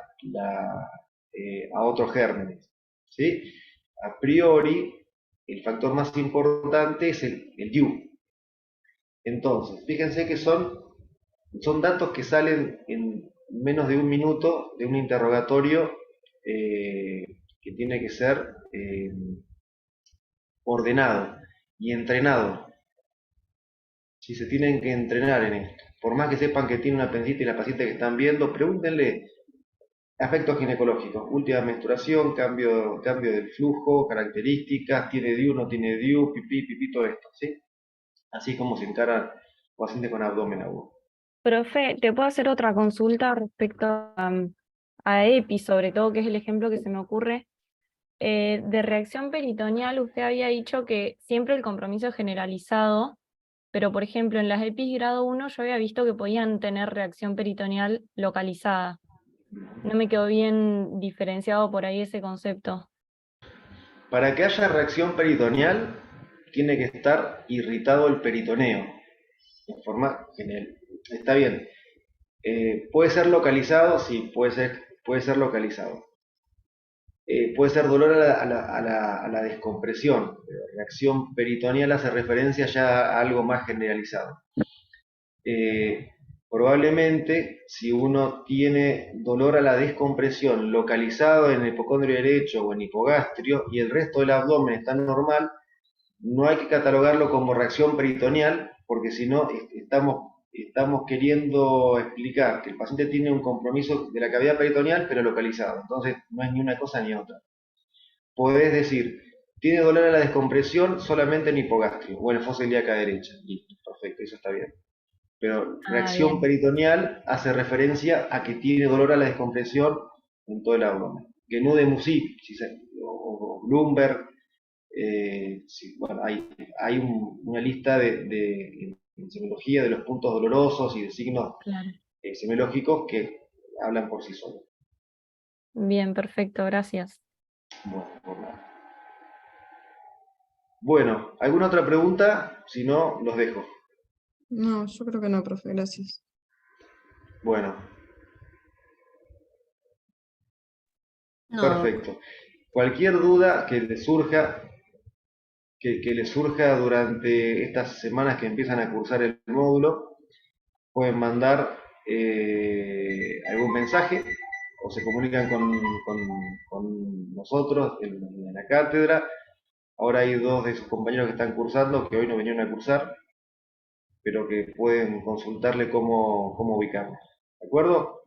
[SPEAKER 1] a otros gérmenes, ¿sí? A priori, el factor más importante es el DIU. Entonces, fíjense que son datos que salen en menos de un minuto de un interrogatorio que tiene que ser ordenado y entrenado. Si se tienen que entrenar en esto. Por más que sepan que tiene una apendicitis y la paciente que están viendo, pregúntenle aspectos ginecológicos, última menstruación, cambio del flujo, características, tiene DIU, no tiene DIU, pipí, todo esto, ¿sí? Así como se encaran pacientes con abdomen agudo.
[SPEAKER 6] Profe, ¿te puedo hacer otra consulta respecto a EPI, sobre todo, que es el ejemplo que se me ocurre? De reacción peritoneal, usted había dicho que siempre el compromiso es generalizado, pero por ejemplo, en las EPIs grado 1 yo había visto que podían tener reacción peritoneal localizada. No me quedó bien diferenciado por ahí ese concepto.
[SPEAKER 1] Para que haya reacción peritoneal, tiene que estar irritado el peritoneo, en forma general. Está bien. ¿Puede ser localizado? Sí, puede ser localizado. Puede ser dolor a la descompresión, pero reacción peritoneal hace referencia ya a algo más generalizado. Probablemente, si uno tiene dolor a la descompresión localizado en el hipocondrio derecho o en hipogastrio y el resto del abdomen está normal, no hay que catalogarlo como reacción peritoneal, porque si no estamos queriendo explicar que el paciente tiene un compromiso de la cavidad peritoneal, pero localizado. Entonces, no es ni una cosa ni otra. Podés decir, tiene dolor a la descompresión solamente en hipogastrio o en fosa ilíaca derecha. Listo, perfecto, eso está bien. Pero reacción
[SPEAKER 6] Bien.
[SPEAKER 1] peritoneal hace referencia a que tiene dolor a la descompresión en todo el abdomen. Genú de Musi, o Bloomberg, sí, bueno, hay una lista en semiología de los puntos dolorosos y de signos
[SPEAKER 6] Claro.
[SPEAKER 1] semiológicos que hablan por sí solos.
[SPEAKER 6] Bien, perfecto, gracias.
[SPEAKER 1] Bueno, por nada. Bueno, ¿alguna otra pregunta? Si no, los dejo.
[SPEAKER 3] No, yo creo que no, profe, gracias.
[SPEAKER 1] Bueno,
[SPEAKER 11] No,
[SPEAKER 1] perfecto. Cualquier duda que les surja, que les surja durante estas semanas que empiezan a cursar el módulo, pueden mandar algún mensaje o se comunican con nosotros en la cátedra. Ahora hay 2 de sus compañeros que están cursando, que hoy no vinieron a cursar, pero que pueden consultarle cómo ubicarnos. ¿De acuerdo?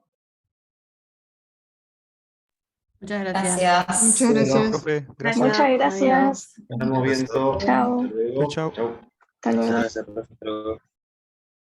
[SPEAKER 11] Muchas gracias.
[SPEAKER 12] Gracias.
[SPEAKER 3] Muchas
[SPEAKER 1] Bueno,
[SPEAKER 3] gracias.
[SPEAKER 13] Profe, gracias.
[SPEAKER 10] Muchas gracias.
[SPEAKER 1] Nos estamos viendo.
[SPEAKER 10] Chao.
[SPEAKER 1] Hasta luego.
[SPEAKER 13] Chau.
[SPEAKER 10] Hasta luego.
[SPEAKER 8] Gracias, profe. Hasta luego.